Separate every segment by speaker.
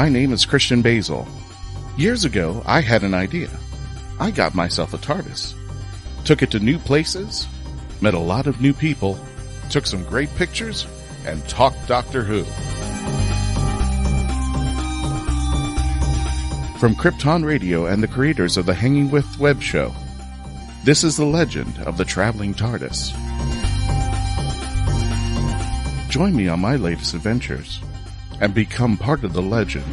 Speaker 1: My name is Christian Basel. Years ago, I had an idea. I got myself a TARDIS. Took it to new places, met a lot of new people, took some great pictures, and talked Doctor Who. From Krypton Radio and the creators of the Hanging With web show, this is the legend of the Traveling TARDIS. Join me on my latest adventures and become part of the legend.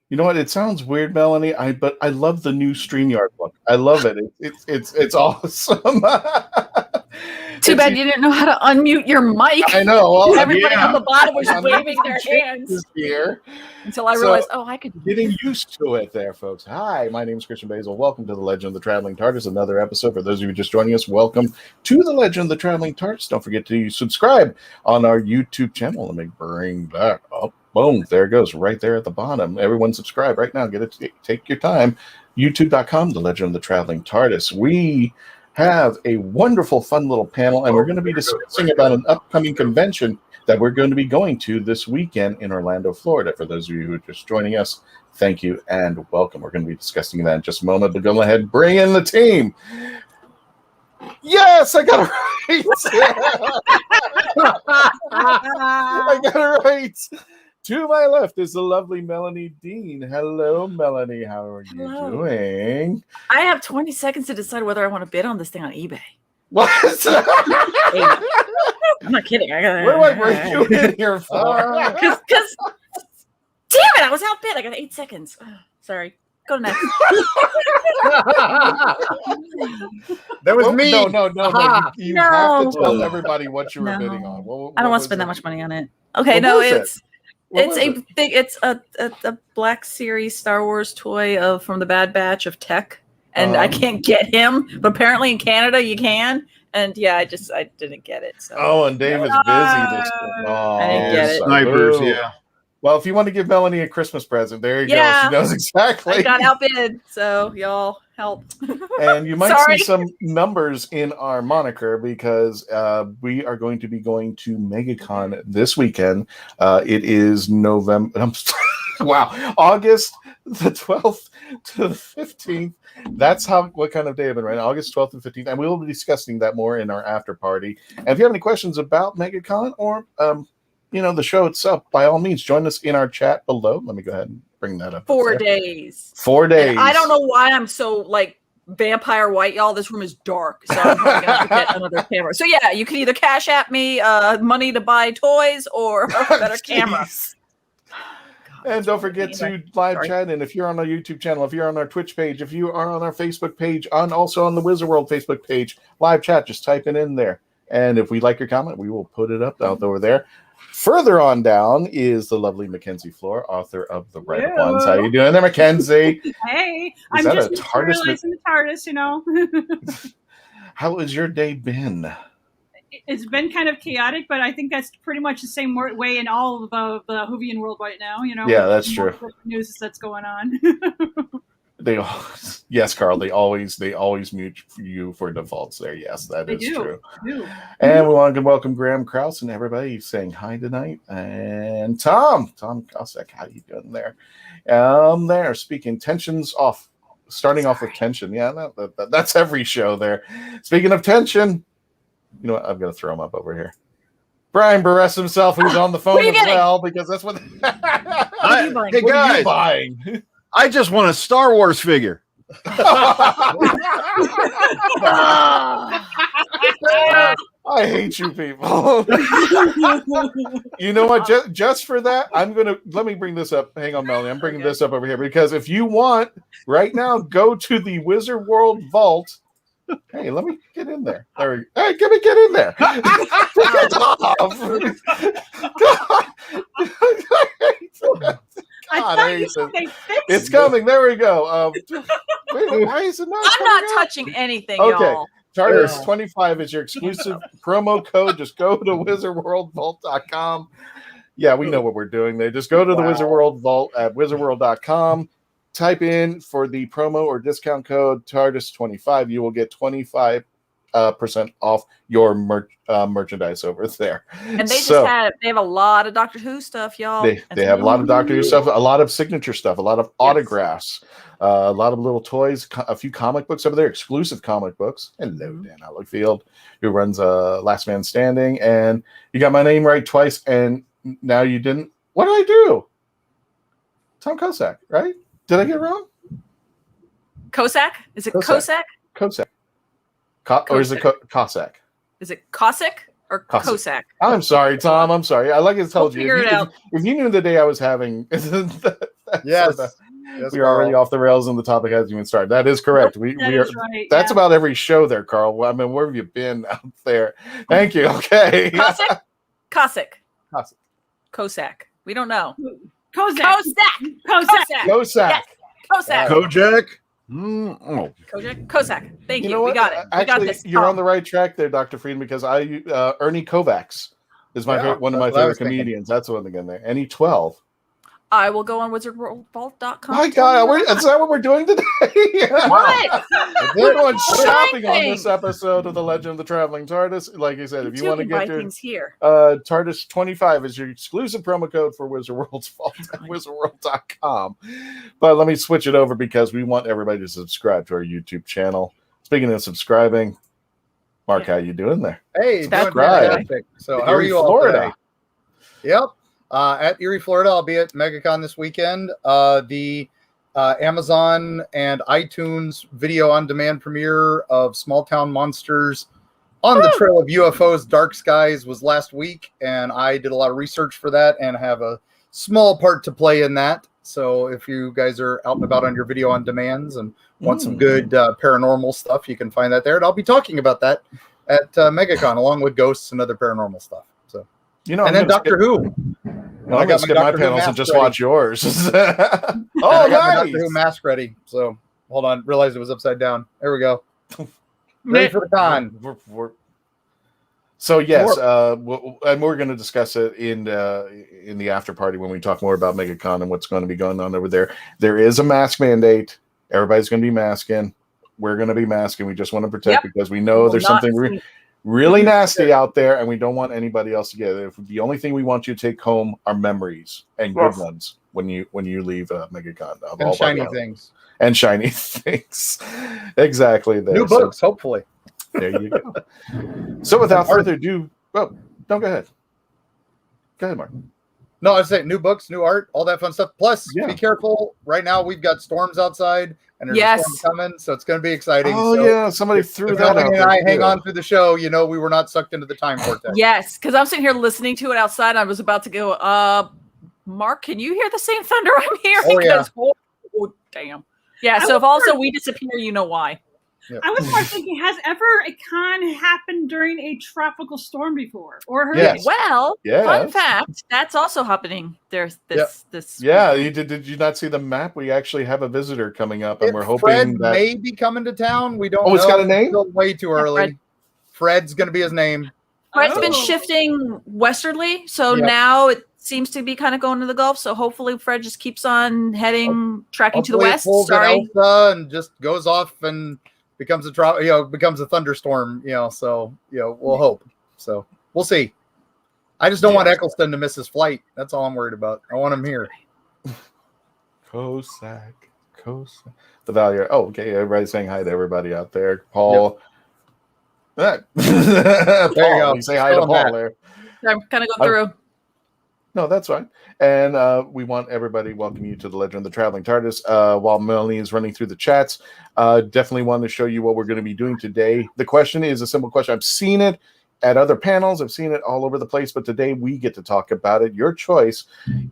Speaker 1: You know what? It sounds weird, Melanie. But I love the new StreamYard look. I love it. It's awesome.
Speaker 2: Too bad you didn't know how to unmute your mic.
Speaker 1: I know. Well,
Speaker 2: everybody on the bottom was waving their hands
Speaker 1: here
Speaker 2: until I realized, I could do
Speaker 1: getting used to it there, folks. Hi, my name is Christian Basel. Welcome to the Legend of the Traveling TARDIS, another episode. For those of you just joining us, welcome to the Legend of the Traveling TARDIS. Don't forget to subscribe on our YouTube channel. Let me bring that up. Boom, there it goes, right there at the bottom. Everyone subscribe right now. Get it. Take your time. YouTube.com, The Legend of the Traveling TARDIS. We have a wonderful, fun little panel, and we're going to be discussing about an upcoming convention that we're going to be going to this weekend in Orlando, Florida. For those of you who are just joining us, thank you and welcome. We're going to be discussing that in just a moment, but go ahead, bring in the team. Yes, I got it right. I got it right. To my left is the lovely Melanie Dean. Hello, Melanie. How are you doing?
Speaker 2: I have 20 seconds to decide whether I want to bid on this thing on eBay.
Speaker 1: What?
Speaker 2: I'm not kidding.
Speaker 1: What do I bring you in here for?
Speaker 2: Because damn it, I was outbid. I got 8 seconds. Sorry. Go next.
Speaker 3: That was me.
Speaker 1: No. You have to tell everybody what you were bidding on.
Speaker 2: I don't want to spend that much money on it. Okay, it's a Black Series Star Wars toy from the Bad Batch of Tech, and I can't get him, but apparently in Canada you can. And yeah, I didn't get it. So.
Speaker 1: And David's busy.
Speaker 2: I didn't get it.
Speaker 3: Snipers, yeah.
Speaker 1: Well, if you want to give Melanie a Christmas present, there you go. She knows exactly.
Speaker 2: I got outbid, so y'all help.
Speaker 1: And you might see some numbers in our moniker because we are going to be going to MegaCon this weekend. It is November. August the 12th to the 15th. That's what kind of day of it, right? August 12th and 15th. And we will be discussing that more in our after party. And if you have any questions about MegaCon or the show itself, by all means, join us in our chat below. Let me go ahead and bring that up.
Speaker 2: 4 days.
Speaker 1: 4 days.
Speaker 2: And I don't know why I'm so vampire white, y'all. This room is dark, so I'm probably gonna have to get another camera. So yeah, you can either cash at me money to buy toys or a better camera.
Speaker 1: And don't forget to live chat. And if you're on our YouTube channel, if you're on our Twitch page, if you are on our Facebook page, also on the Wizard World Facebook page, live chat, just type it in there. And if we like your comment, we will put it up out over there. Further on down is the lovely Mackenzie Floor, author of The Right Ones. How you doing there, Mackenzie?
Speaker 4: Hey, I'm just materializing the TARDIS,
Speaker 1: How has your day been?
Speaker 4: It's been kind of chaotic, but I think that's pretty much the same way in all of the Whovian world right now.
Speaker 1: Yeah, that's true.
Speaker 4: News that's going on.
Speaker 1: Yes, Carl. They always mute you for defaults there. Yes, that is true. And we want to welcome Graham Krause and everybody saying hi tonight. And Tom Kosek, how you doing there? There, speaking tensions off. Starting off with tension. Yeah, that's every show there. Speaking of tension, you know what? I'm going to throw him up over here. Brian Barres himself, who's on the phone as well, because that's what.
Speaker 3: Hey
Speaker 1: what
Speaker 3: guys,
Speaker 1: are you buying?
Speaker 3: I just want a Star Wars figure.
Speaker 1: I hate you people. You know what? Just for that, let me bring this up. Hang on, Melanie. I'm bringing this up over here because if you want right now, go to the Wizard World Vault. Hey, let me get in there. Hey, get in there. It's coming. There we go. Wait, why is it not?
Speaker 2: I'm not touching anything, y'all.
Speaker 1: TARDIS 25 is your exclusive promo code. Just go to wizardworldvault.com. Yeah, we know what we're doing there. Just go to the Wizard World Vault at wizardworld.com. Type in for the promo or discount code TARDIS 25. You will get 25% off your merchandise over there.
Speaker 2: And they have a lot of Doctor Who stuff, y'all.
Speaker 1: They have a lot of Doctor Who stuff, a lot of signature stuff, a lot of autographs, a lot of little toys, a few comic books over there, exclusive comic books. Hello, Dan Allowfield, who runs Last Man Standing. And you got my name right twice, and now you didn't. What did I do? Tom Kosak, right? Did I get it wrong?
Speaker 2: Kosak? Is it Kosak?
Speaker 1: Kosak. Or is it Cossack?
Speaker 2: Is it Cossack or Kosak?
Speaker 1: I'm sorry, Tom. I'm sorry. I like I told you. If you knew the day I was having,
Speaker 5: yes,
Speaker 1: we are already off the rails and the topic hasn't even started. That is correct. We are. Right, that's about every show there, Carl. I mean, where have you been out there? Thank you. Okay.
Speaker 2: Cossack. We don't know.
Speaker 4: Kosak.
Speaker 2: Yes. Kosak.
Speaker 3: Kojak.
Speaker 2: Kosak. Thank you. We got it.
Speaker 1: Actually,
Speaker 2: we got this.
Speaker 1: You're on the right track there, Dr. Frieden, because Ernie Kovacs is one of my favorite comedians. That's the one again there. Any 12.
Speaker 2: I will go on wizardworldvault.com.
Speaker 1: My God, is that what we're doing today?
Speaker 2: What?
Speaker 1: We're going shopping on this episode of The Legend of the Traveling TARDIS. Like I said, if you want to get your
Speaker 2: here,
Speaker 1: TARDIS 25 is your exclusive promo code for Wizard World's Vault at wizardworld.com. But let me switch it over because we want everybody to subscribe to our YouTube channel. Speaking of subscribing, Mark, how you doing there?
Speaker 5: Hey, doing fantastic. So how are you all Florida today? Yep. At Erie, Florida, I'll be at MegaCon this weekend. The Amazon and iTunes video on demand premiere of Small Town Monsters on the Trail of UFOs Dark Skies was last week, and I did a lot of research for that and have a small part to play in that. So if you guys are out and about on your video on demands and want some good paranormal stuff, you can find that there. And I'll be talking about that at MegaCon along with ghosts and other paranormal stuff. So, and then Doctor Who.
Speaker 1: I got to skip my panels and just watch yours.
Speaker 5: I got my Doctor Who mask ready. So hold on, realized it was upside down. There we go. Ready for the con.
Speaker 1: So yes, and we're going to discuss it in the after party when we talk more about MegaCon and what's going to be going on over there. There is a mask mandate. Everybody's going to be masking. We're going to be masking. We just want to protect because we know there's something really nasty out there, and we don't want anybody else to get it. The only thing we want you to take home are memories and good ones when you leave MegaCon.
Speaker 5: And shiny things.
Speaker 1: And shiny things. Exactly. There.
Speaker 5: New books, hopefully.
Speaker 1: There you go. So without further ado, go ahead. Go ahead, Mark.
Speaker 5: No, I was saying new books, new art, all that fun stuff. Plus, be careful. Right now, we've got storms outside, and there's a storm coming, so it's going to be exciting.
Speaker 1: Oh, somebody threw that out.
Speaker 5: And I hang on through the show. We were not sucked into the time vortex.
Speaker 2: Yes, because I'm sitting here listening to it outside. I was about to go, Mark, can you hear the same thunder I'm hearing? Oh, damn. Yeah, so if also we disappear, you know why.
Speaker 4: Yep. I was more thinking, has ever a con happened during a tropical storm before? Or hurricane?
Speaker 1: Yes.
Speaker 2: Well, fun fact, that's also happening. There's this.
Speaker 1: Yeah, did you not see the map? We actually have a visitor coming up, and we're hoping
Speaker 5: Fred
Speaker 1: that
Speaker 5: may be coming to town. We don't know.
Speaker 1: Oh, it's got a name?
Speaker 5: It's still way too early. Fred's going to be his name.
Speaker 2: Fred's been shifting westerly, so now it seems to be kind of going to the Gulf. So hopefully Fred just keeps on tracking to the west.
Speaker 5: Sorry, Elsa and just goes off and becomes a thunderstorm. So we'll hope. So we'll see. I just don't want Eccleston to miss his flight. That's all I'm worried about. I want him here.
Speaker 1: Kosak. The Valier. Oh, okay. Everybody's saying hi to everybody out there. Paul. There you
Speaker 5: go.
Speaker 1: Say hi to Paul there.
Speaker 2: I'm kind of going through.
Speaker 1: No, that's fine. And we want everybody welcome you to the Legend of the Traveling TARDIS. While Melanie is running through the chats, definitely want to show you what we're going to be doing today. The question is a simple question. I've seen it at other panels. I've seen it all over the place, but today we get to talk about it. Your choice.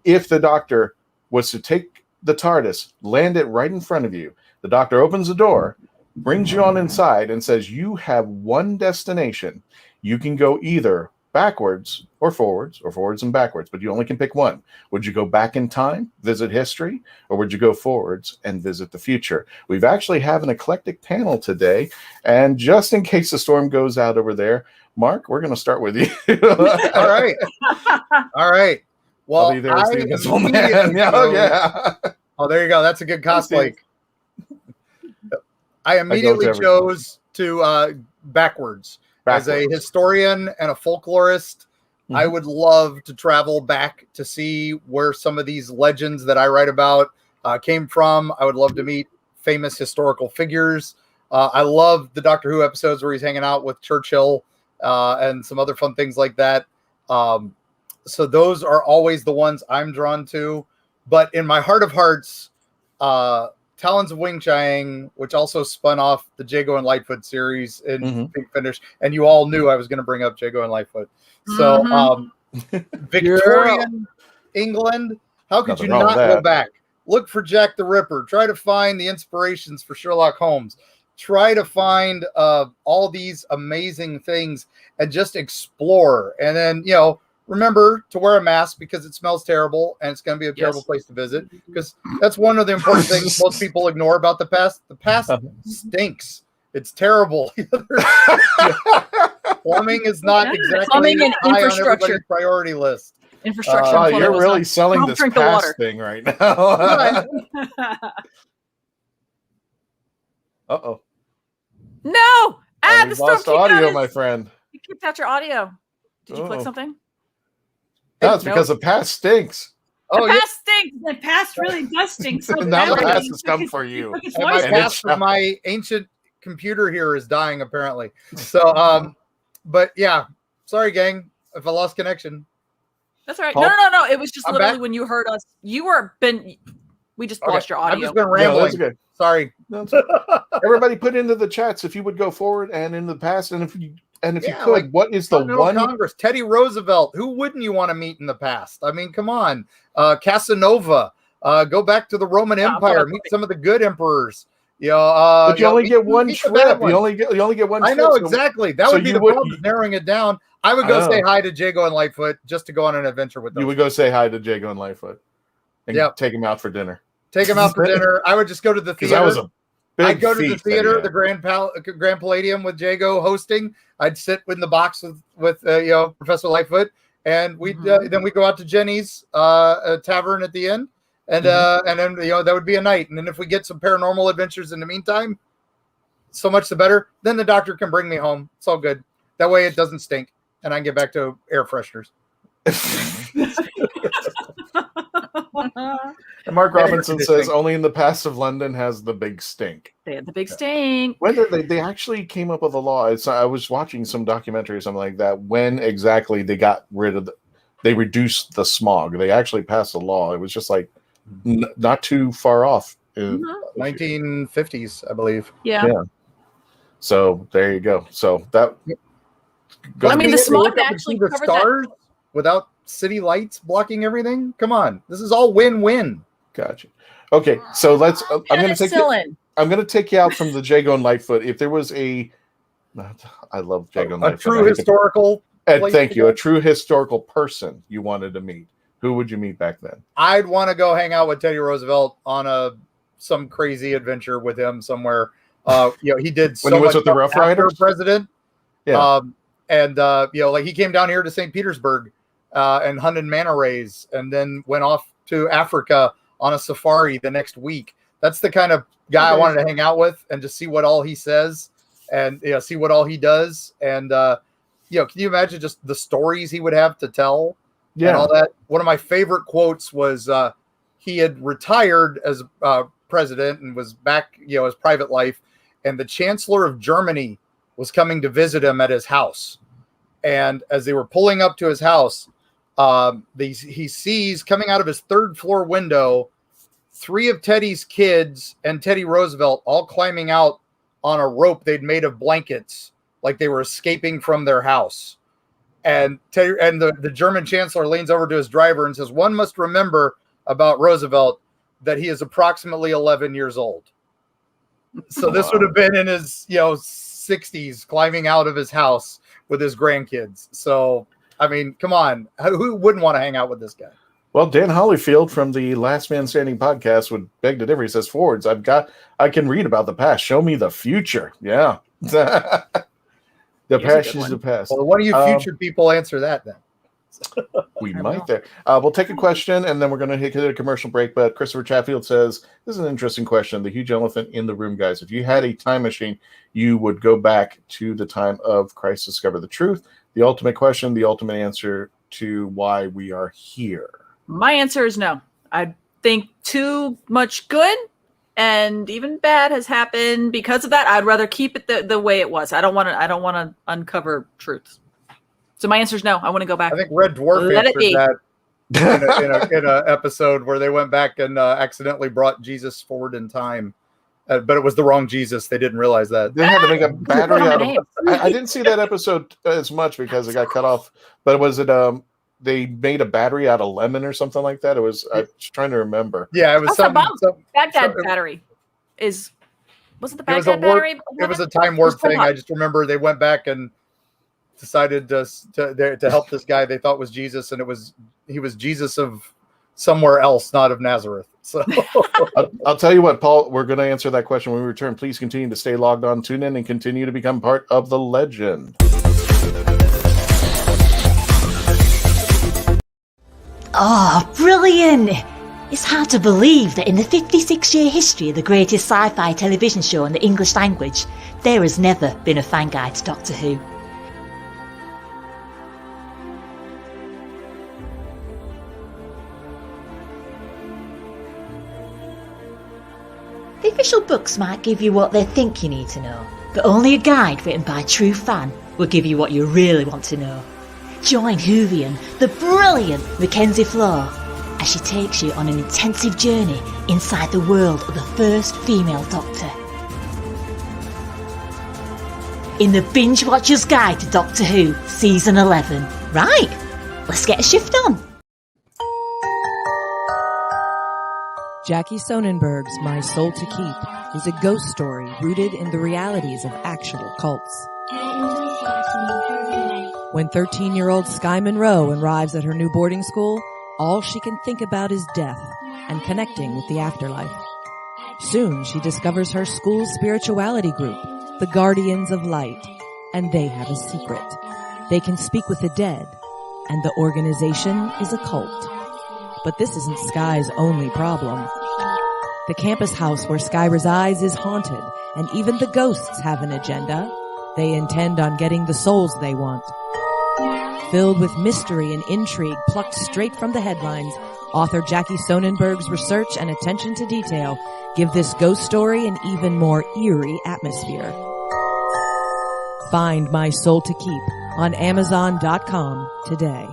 Speaker 1: If the Doctor was to take the TARDIS, land it right in front of you, the Doctor opens the door, brings you on inside, and says, you have one destination. You can go either backwards or forwards and backwards, but you only can pick one. Would you go back in time, visit history, or would you go forwards and visit the future? We've actually have an eclectic panel today, and just in case the storm goes out over there, Mark, we're going to start with you.
Speaker 5: All right. All right. Well,
Speaker 1: I'll be there as the Invisible Man. Yeah.
Speaker 5: Oh, there you go. That's a good cosplay. I immediately chose to backwards. As a historian and a folklorist, I would love to travel back to see where some of these legends that I write about came from. I would love to meet famous historical figures. I love the Doctor Who episodes where he's hanging out with Churchill and some other fun things like that. So those are always the ones I'm drawn to. But in my heart of hearts, Talons of Wing Chiang, which also spun off the Jago and Lightfoot series in Pink Finish, and you all knew I was going to bring up Jago and Lightfoot. So Victorian England, how could you not go back? Look for Jack the Ripper. Try to find the inspirations for Sherlock Holmes. Try to find all these amazing things and just explore. And then, remember to wear a mask because it smells terrible and it's going to be a terrible place to visit, because that's one of the important things most people ignore about the past. The past stinks. It's terrible. Plumbing is not exactly
Speaker 2: plumbing and
Speaker 5: high
Speaker 2: infrastructure
Speaker 5: on everybody's priority list.
Speaker 2: Infrastructure.
Speaker 1: Oh, you're really selling this past thing right now. Uh-oh.
Speaker 2: No!
Speaker 1: We lost audio, my friend.
Speaker 2: You kicked out your audio. Did you click something?
Speaker 1: No, it's because the past stinks.
Speaker 4: The past stinks. The past really does stink. So
Speaker 1: now the past has come for you.
Speaker 5: My past from my ancient computer here is dying, apparently. So, but yeah, sorry, gang, if I lost connection.
Speaker 2: That's all right. No. It was just literally when you heard us. We just lost your audio.
Speaker 5: I've just been rambling.
Speaker 1: Yeah,
Speaker 5: sorry.
Speaker 1: Everybody put into the chats if you would go forward and in the past, and if you could, what is the one
Speaker 5: Congress? Teddy Roosevelt. Who wouldn't you want to meet in the past? I mean, come on. Casanova. Go back to the Roman Empire. Meet some of the good emperors.
Speaker 1: But you only get one trip. You only get one.
Speaker 5: I know exactly. That would be the problem. Narrowing it down. I would go say hi to Jago and Lightfoot just to go on an adventure with them.
Speaker 1: You would go say hi to Jago and Lightfoot and take him out for dinner.
Speaker 5: Take him out for dinner. I would just go to the theater.
Speaker 1: That was a big
Speaker 5: I'd go to the theater, the
Speaker 1: feat.
Speaker 5: Grand Palladium with Jago hosting. I'd sit in the box with Professor Lightfoot, and then we go out to Jenny's tavern at the end, and then that would be a night. And then if we get some paranormal adventures in the meantime, so much the better. Then the doctor can bring me home. It's all good. That way it doesn't stink, and I can get back to air fresheners.
Speaker 1: And Mark Robinson says only in the past of London has the big stink.
Speaker 2: They had the big stink.
Speaker 1: When they actually came up with a law. I was watching some documentary or something like that. When exactly they got rid of they reduced the smog. They actually passed a law. It was just like not too far off.
Speaker 5: 1950s, I believe.
Speaker 2: Yeah.
Speaker 1: So there you go. So that.
Speaker 2: The smog actually
Speaker 5: the stars without city lights blocking everything. Come on, this is all win-win.
Speaker 1: Gotcha. Okay, so let's. I'm going to take you out from the Jago and Lightfoot. If there was I love Jago and Lightfoot.
Speaker 5: A true historical.
Speaker 1: Thank you. A true historical person you wanted to meet. Who would you meet back then?
Speaker 5: I'd want to go hang out with Teddy Roosevelt on some crazy adventure with him somewhere. He did so
Speaker 1: when he was
Speaker 5: much
Speaker 1: with the Rough Riders,
Speaker 5: president.
Speaker 1: Yeah.
Speaker 5: He came down here to St. Petersburg and hunted manta rays, and then went off to Africa on a safari the next week. That's the kind of guy I wanted to hang out with and just see what all he says and see what all he does. And can you imagine just the stories he would have to tell?
Speaker 1: Yeah,
Speaker 5: and all that. One of my favorite quotes was he had retired as president and was back, his private life, and the Chancellor of Germany was coming to visit him at his house. And as they were pulling up to his house, he sees coming out of his third floor window 3 of Teddy's kids and Teddy Roosevelt all climbing out on a rope they'd made of blankets, like they were escaping from their house. And the German chancellor leans over to his driver and says, "One must remember about Roosevelt that he is approximately 11 years old." So this would have been in his 60s, climbing out of his house with his grandkids. So I mean, come on. Who wouldn't want to hang out with this guy?
Speaker 1: Well, Dan Hollyfield from the Last Man Standing podcast would beg to differ. He says, "Forwards, I can read about the past. Show me the future." Yeah. The past is the past.
Speaker 5: Well, one of you future people answer that then.
Speaker 1: We might there. We'll take a question, and then we're going to hit a commercial break. But Christopher Chatfield says, this is an interesting question. The huge elephant in the room, guys. If you had a time machine, you would go back to the time of Christ discovered the truth. The ultimate question, the ultimate answer to why we are here.
Speaker 2: My answer is no. I think too much good and even bad has happened because of that. I'd rather keep it the way it was. I don't want to uncover truths. So my answer is no. I want to go back.
Speaker 5: I think Red Dwarf answered that in a episode where they went back and accidentally brought Jesus forward in time. But it was the wrong Jesus. They didn't realize that.
Speaker 1: They had to make a battery out of I didn't see that episode as much because it got cut off. But was it they made a battery out of lemon or something like that? It was I was trying to remember.
Speaker 5: Yeah, it was
Speaker 2: Baghdad battery. Was it the Baghdad battery?
Speaker 5: It was a time warp thing. I just remember they went back and decided to help this guy they thought was Jesus, and he was Jesus of somewhere else, not of Nazareth. So
Speaker 1: I'll tell you what, Paul, we're going to answer that question when we return. Please continue to stay logged on, tune in, and continue to become part of the legend.
Speaker 6: Oh, brilliant! It's hard to believe that in the 56-year history of the greatest sci-fi television show in the English language, there has never been a fan guide to Doctor Who. The official books might give you what they think you need to know, but only a guide written by a true fan will give you what you really want to know. Join Whovian, the brilliant Mackenzie Flaw, as she takes you on an intensive journey inside the world of the first female Doctor. In the Binge Watcher's Guide to Doctor Who, Season 11. Right, let's get a shift on.
Speaker 7: Jackie Sonnenberg's My Soul to Keep is a ghost story rooted in the realities of actual cults. When 13-year-old Sky Monroe arrives at her new boarding school, all she can think about is death and connecting with the afterlife. Soon she discovers her school's spirituality group, the Guardians of Light, and they have a secret. They can speak with the dead, and the organization is a cult. But this isn't Sky's only problem. The campus house where Sky resides is haunted, and even the ghosts have an agenda. They intend on getting the souls they want. Filled with mystery and intrigue plucked straight from the headlines, author Jackie Sonnenberg's research and attention to detail give this ghost story an even more eerie atmosphere. Find My Soul to Keep on Amazon.com today.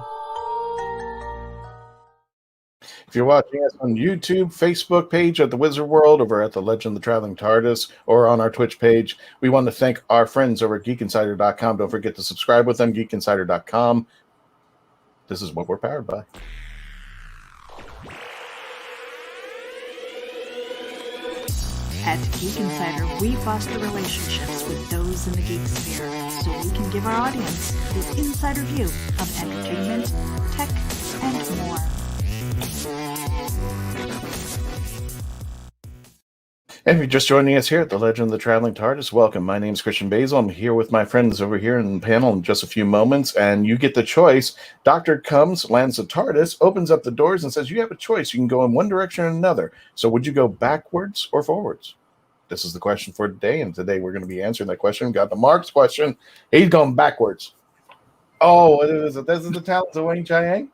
Speaker 1: If you're watching us on YouTube, Facebook page at the Wizard World, over at the Legend of the Traveling TARDIS, or on our Twitch page, we want to thank our friends over at GeekInsider.com. Don't forget to subscribe with them, GeekInsider.com. This is what we're powered by.
Speaker 8: At Geek Insider, we foster relationships with those in the geek sphere so we can give our audience this insider view of entertainment, tech, and more.
Speaker 1: And if you're just joining us here at the Legend of the Traveling TARDIS, welcome. My name is Christian Basel. I'm here with my friends over here in the panel in just a few moments, and you get the choice. Doctor comes, lands the TARDIS, opens up the doors, and says, you have a choice. You can go in one direction or another. So would you go backwards or forwards? This is the question for today, and today we're going to be answering that question. We've got the Mark's question. He's going backwards. Oh, this is the talents of Wayne Chiang?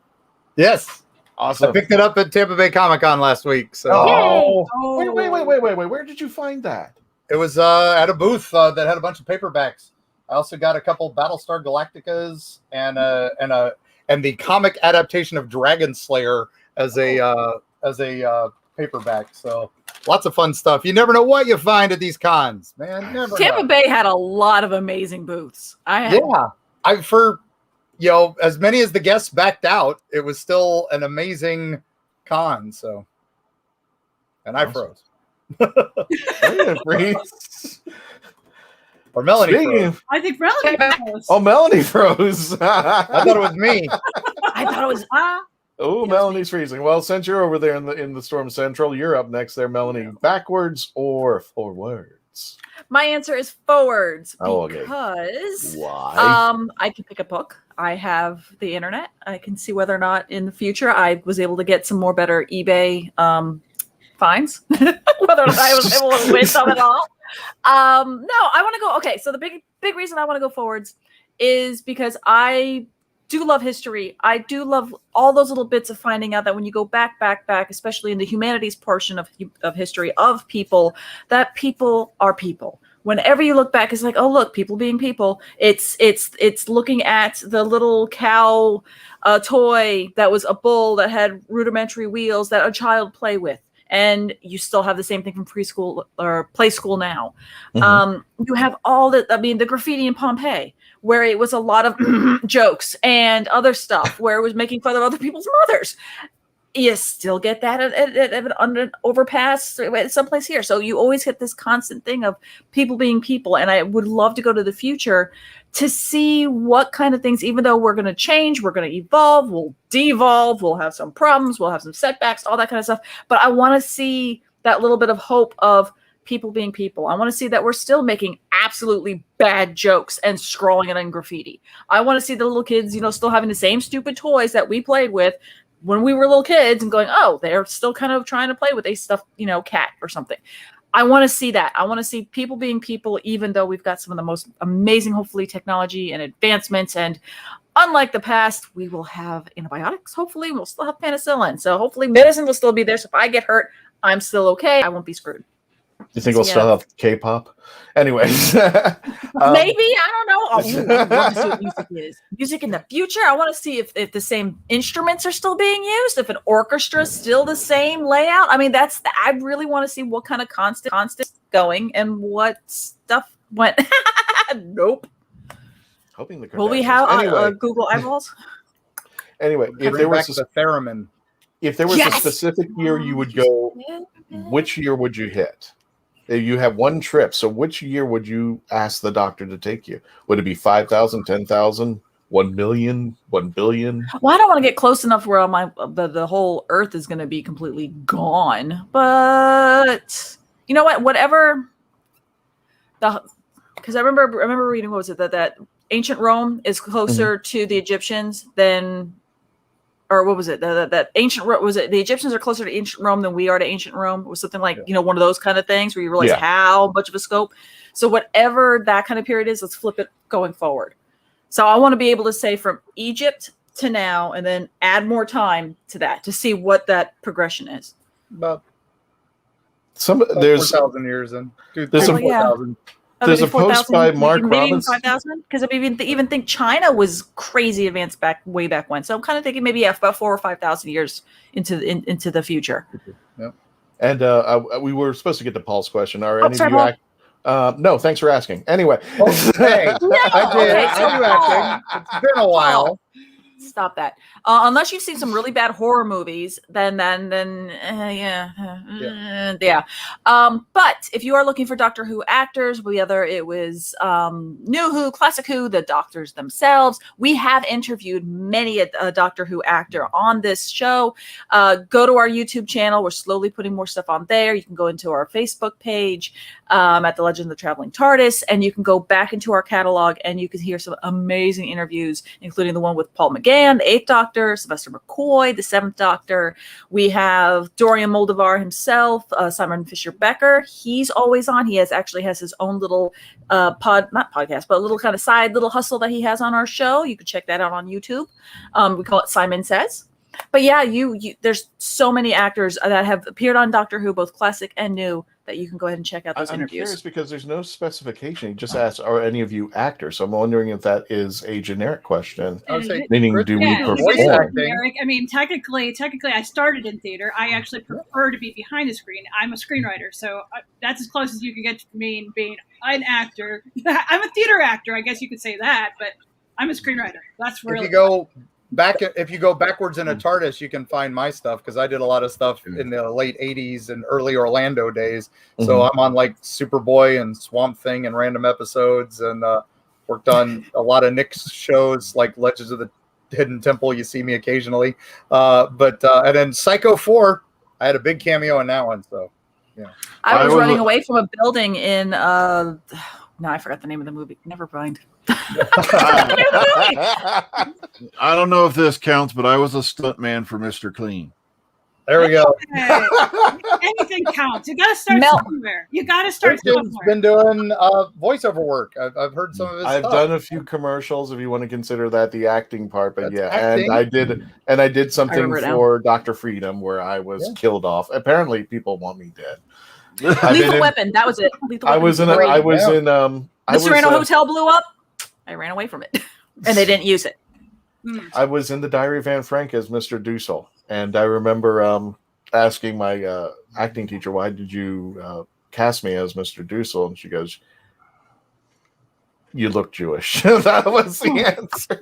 Speaker 5: Yes.
Speaker 1: Awesome.
Speaker 5: I picked it up at Tampa Bay Comic-Con last week. So.
Speaker 1: Wait. Where did you find that?
Speaker 5: It was at a booth that had a bunch of paperbacks. I also got a couple Battlestar Galacticas and the comic adaptation of Dragon Slayer as a paperback. So lots of fun stuff. You never know what you find at these cons, man.
Speaker 2: Tampa Bay had a lot of amazing booths.
Speaker 5: As many as the guests backed out, it was still an amazing con. So, and I froze. Or Melanie
Speaker 1: Speaking
Speaker 5: froze.
Speaker 4: I think Melanie froze.
Speaker 1: Oh, Melanie froze.
Speaker 5: I thought it was me.
Speaker 2: I thought it was
Speaker 1: Oh, Melanie's freezing. Well, since you're over there in the Storm Central, you're up next there, Melanie. Backwards or forwards?
Speaker 2: my answer is forwards
Speaker 1: Oh, okay.
Speaker 2: because
Speaker 1: Why?
Speaker 2: I can pick a book. I have the internet. I can see whether or not in the future I was able to get some more better eBay finds, whether or not I was able to win some at all. No, I want to go. Okay, so the big reason I want to go forwards is because I do love history. I do love all those little bits of finding out that when you go back, especially in the humanities portion of history of people, that people are people. Whenever you look back, it's like, oh, look, people being people. It's looking at the little cow toy that was a bull that had rudimentary wheels that a child play with. And you still have the same thing from preschool or play school now.
Speaker 1: Mm-hmm.
Speaker 2: You have all the graffiti in Pompeii, where it was a lot of jokes and other stuff, where it was making fun of other people's mothers. You still get that at an overpass someplace here. So you always get this constant thing of people being people. And I would love to go to the future to see what kind of things, even though we're going to change, we're going to evolve, we'll devolve, we'll have some problems, we'll have some setbacks, all that kind of stuff. But I want to see that little bit of hope of people being people. I want to see that we're still making absolutely bad jokes and scrawling it in graffiti. I want to see the little kids, still having the same stupid toys that we played with when we were little kids and going, oh, they're still kind of trying to play with a stuffed, cat or something. I want to see that. I want to see people being people, even though we've got some of the most amazing, hopefully, technology and advancements. And unlike the past, we will have antibiotics. Hopefully, we'll still have penicillin. So hopefully medicine will still be there. So if I get hurt, I'm still okay. I won't be screwed.
Speaker 1: You think we'll still have K-pop? Anyways.
Speaker 2: Maybe. I don't know. I love to see what music is. Music in the future. I want to see if the same instruments are still being used, if an orchestra is still the same layout. I mean, I really want to see what kind of constant going and what stuff went. Nope.
Speaker 1: Hoping the
Speaker 2: Will we have Google eyeballs?
Speaker 1: Anyway, if there was
Speaker 5: the theremin.
Speaker 1: If there was a specific year you would go, which year would you hit? You have one trip, so which year would you ask the doctor to take you? Would it be 5,000, 10,000, 1 million, 1 billion?
Speaker 2: Well, I don't want to get close enough where the whole Earth is going to be completely gone. But you know what? Whatever. Because I remember reading, what was it, that ancient Rome is closer to the Egyptians than. Or what was it? That ancient was it? The Egyptians are closer to ancient Rome than we are to ancient Rome. It was something like one of those kind of things where you realize how much of a scope. So whatever that kind of period is, let's flip it going forward. So I want to be able to say from Egypt to now, and then add more time to that to see what that progression is.
Speaker 5: About
Speaker 1: there's
Speaker 5: 4,000 years in.
Speaker 1: There's
Speaker 5: 4,000.
Speaker 1: There's a post by Mark Robbins.
Speaker 2: 5,000, because I even think China was crazy advanced way back when. So I'm kind of thinking maybe about 4,000 or 5,000 years into the future.
Speaker 5: Yep.
Speaker 1: And we were supposed to get to Paul's question. Are any
Speaker 2: sorry,
Speaker 1: of you no, thanks for asking. Anyway,
Speaker 5: hey, I do acting. It's been a while.
Speaker 2: Stop that. Unless you've seen some really bad horror movies, then yeah. But if you are looking for Doctor Who actors, whether it was New Who, Classic Who, the doctors themselves, we have interviewed many a Doctor Who actor on this show. Go to our YouTube channel. We're slowly putting more stuff on there. You can go into our Facebook page at The Legend of the Traveling TARDIS, and you can go back into our catalog and you can hear some amazing interviews, including the one with Paul McGann, the 8th Doctor, Sylvester McCoy, the 7th Doctor. We have Dorian Moldovar himself, Simon Fisher-Becker. He's always on. He actually has his own little not podcast, but a little kind of side little hustle that he has on our show. You can check that out on YouTube. We call it Simon Says. But yeah, there's so many actors that have appeared on Doctor Who, both classic and new, that you can go ahead and check out those interviews. I'm
Speaker 1: curious because there's no specification. He just asked, are any of you actors? So I'm wondering if that is a generic question. Meaning, do we perform?
Speaker 4: Generic. I mean, technically, I started in theater. I actually prefer to be behind the screen. I'm a screenwriter, so that's as close as you can get to me being an actor. I'm a theater actor, I guess you could say that, but I'm a screenwriter. That's really.
Speaker 5: If you go if you go backwards in a TARDIS, you can find my stuff because I did a lot of stuff in the late 80s and early Orlando days. So I'm on like Superboy and Swamp Thing and random episodes, and worked on a lot of Nick's shows like Legends of the Hidden Temple. You see me occasionally. And then Psycho 4, I had a big cameo in that one. So yeah.
Speaker 2: I was running away from a building in no, I forgot the name of the movie. Never mind.
Speaker 3: I don't know if this counts, but I was a stuntman for Mr. Clean.
Speaker 5: There we go.
Speaker 4: Okay. Anything counts. You got to start somewhere. You got to start somewhere.
Speaker 5: Been doing voiceover work. I've heard some of his
Speaker 1: I've
Speaker 5: stuff.
Speaker 1: done a few commercials, if you want to consider that the acting part, but
Speaker 5: That's
Speaker 1: yeah,
Speaker 5: acting.
Speaker 1: and I did something
Speaker 2: remember now.
Speaker 1: for Dr. Freedom where I was killed off. Apparently, people want me dead.
Speaker 2: Lethal Weapon. That was it. Lethal
Speaker 1: I
Speaker 2: Weapon
Speaker 1: was in.
Speaker 2: great.
Speaker 1: The
Speaker 2: Serrano Hotel blew up. I ran away from it, and they didn't use it.
Speaker 1: I was in the Diary of Anne Frank as Mr. Dussel, and I remember asking my acting teacher, "Why did you cast me as Mr. Dussel?" And she goes, "You look Jewish." That was the answer.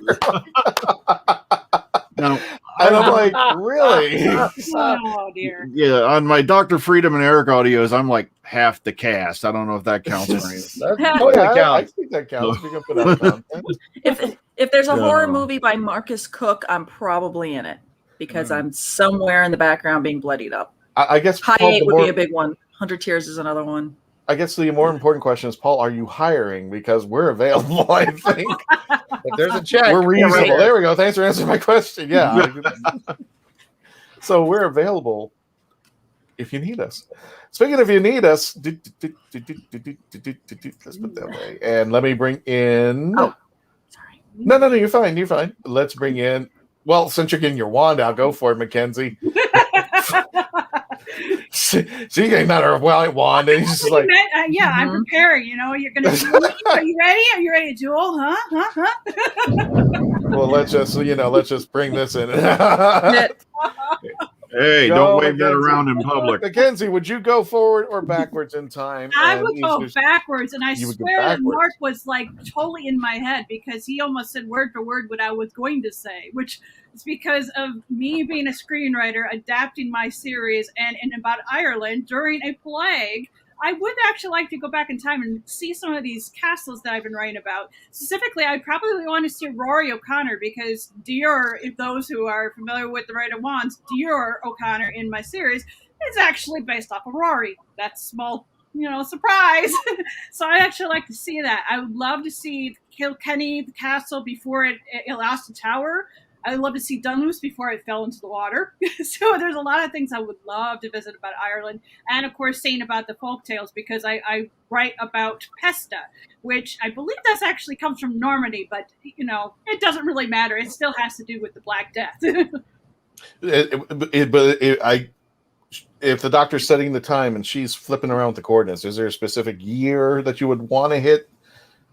Speaker 3: Now,
Speaker 1: and I'm like, really?
Speaker 4: Oh dear.
Speaker 3: yeah, on my Dr. Freedom and Eric audios, I'm like half the cast. I don't know if that counts for anything.
Speaker 5: That totally
Speaker 1: I
Speaker 5: counts.
Speaker 1: think that counts. We can put out content.
Speaker 2: If there's a horror
Speaker 3: No.
Speaker 2: movie by Marcus Cook, I'm probably in it because I'm somewhere in the background being bloodied up.
Speaker 1: I guess
Speaker 2: High
Speaker 1: Paul,
Speaker 2: 8 would be a big one. 100 Tears is another one.
Speaker 1: I guess the more important question is, Paul, are you hiring? Because we're available, I think.
Speaker 5: If there's a check,
Speaker 1: We're reasonable.
Speaker 2: right.
Speaker 1: There we go. Thanks for answering my question. Yeah. So we're available if you need us. Speaking of you need us, let's put that way. And let me bring in.
Speaker 2: Oh, sorry.
Speaker 1: No, you're fine. You're fine. Let's bring in. Well, since you're getting your wand out, go for it, Mackenzie. She getting out her wand, and he's just like,
Speaker 4: I'm preparing. You know, you're gonna. Are you ready? Are you ready to duel? Huh?
Speaker 1: well, let's just bring this in.
Speaker 3: Hey,
Speaker 1: Go,
Speaker 3: don't wave that
Speaker 1: Mackenzie.
Speaker 3: around in public.
Speaker 1: Mackenzie, would you go forward or backwards in time?
Speaker 4: I
Speaker 1: And
Speaker 4: would go
Speaker 1: Easter's-
Speaker 4: backwards, and I
Speaker 1: You would go
Speaker 4: swear that
Speaker 1: backwards.
Speaker 4: Mark was like totally in my head because he almost said word for word what I was going to say, which is because of me being a screenwriter, adapting my series, and about Ireland during a plague. I would actually like to go back in time and see some of these castles that I've been writing about. Specifically, I'd probably want to see Rory O'Connor because Dior, if those who are familiar with the Writer Wands, Dior O'Connor in my series is actually based off of Rory. That's small, surprise. So I'd actually like to see that. I would love to see Kilkenny, the castle, before it lost the tower. I would love to see Dunluce before it fell into the water. So there's a lot of things I would love to visit about Ireland. And, of course, saying about the folk tales because I write about Pesta, which I believe that actually comes from Normandy. But, it doesn't really matter. It still has to do with the Black Death.
Speaker 1: If the doctor's setting the time and she's flipping around with the coordinates, is there a specific year that you would want to hit?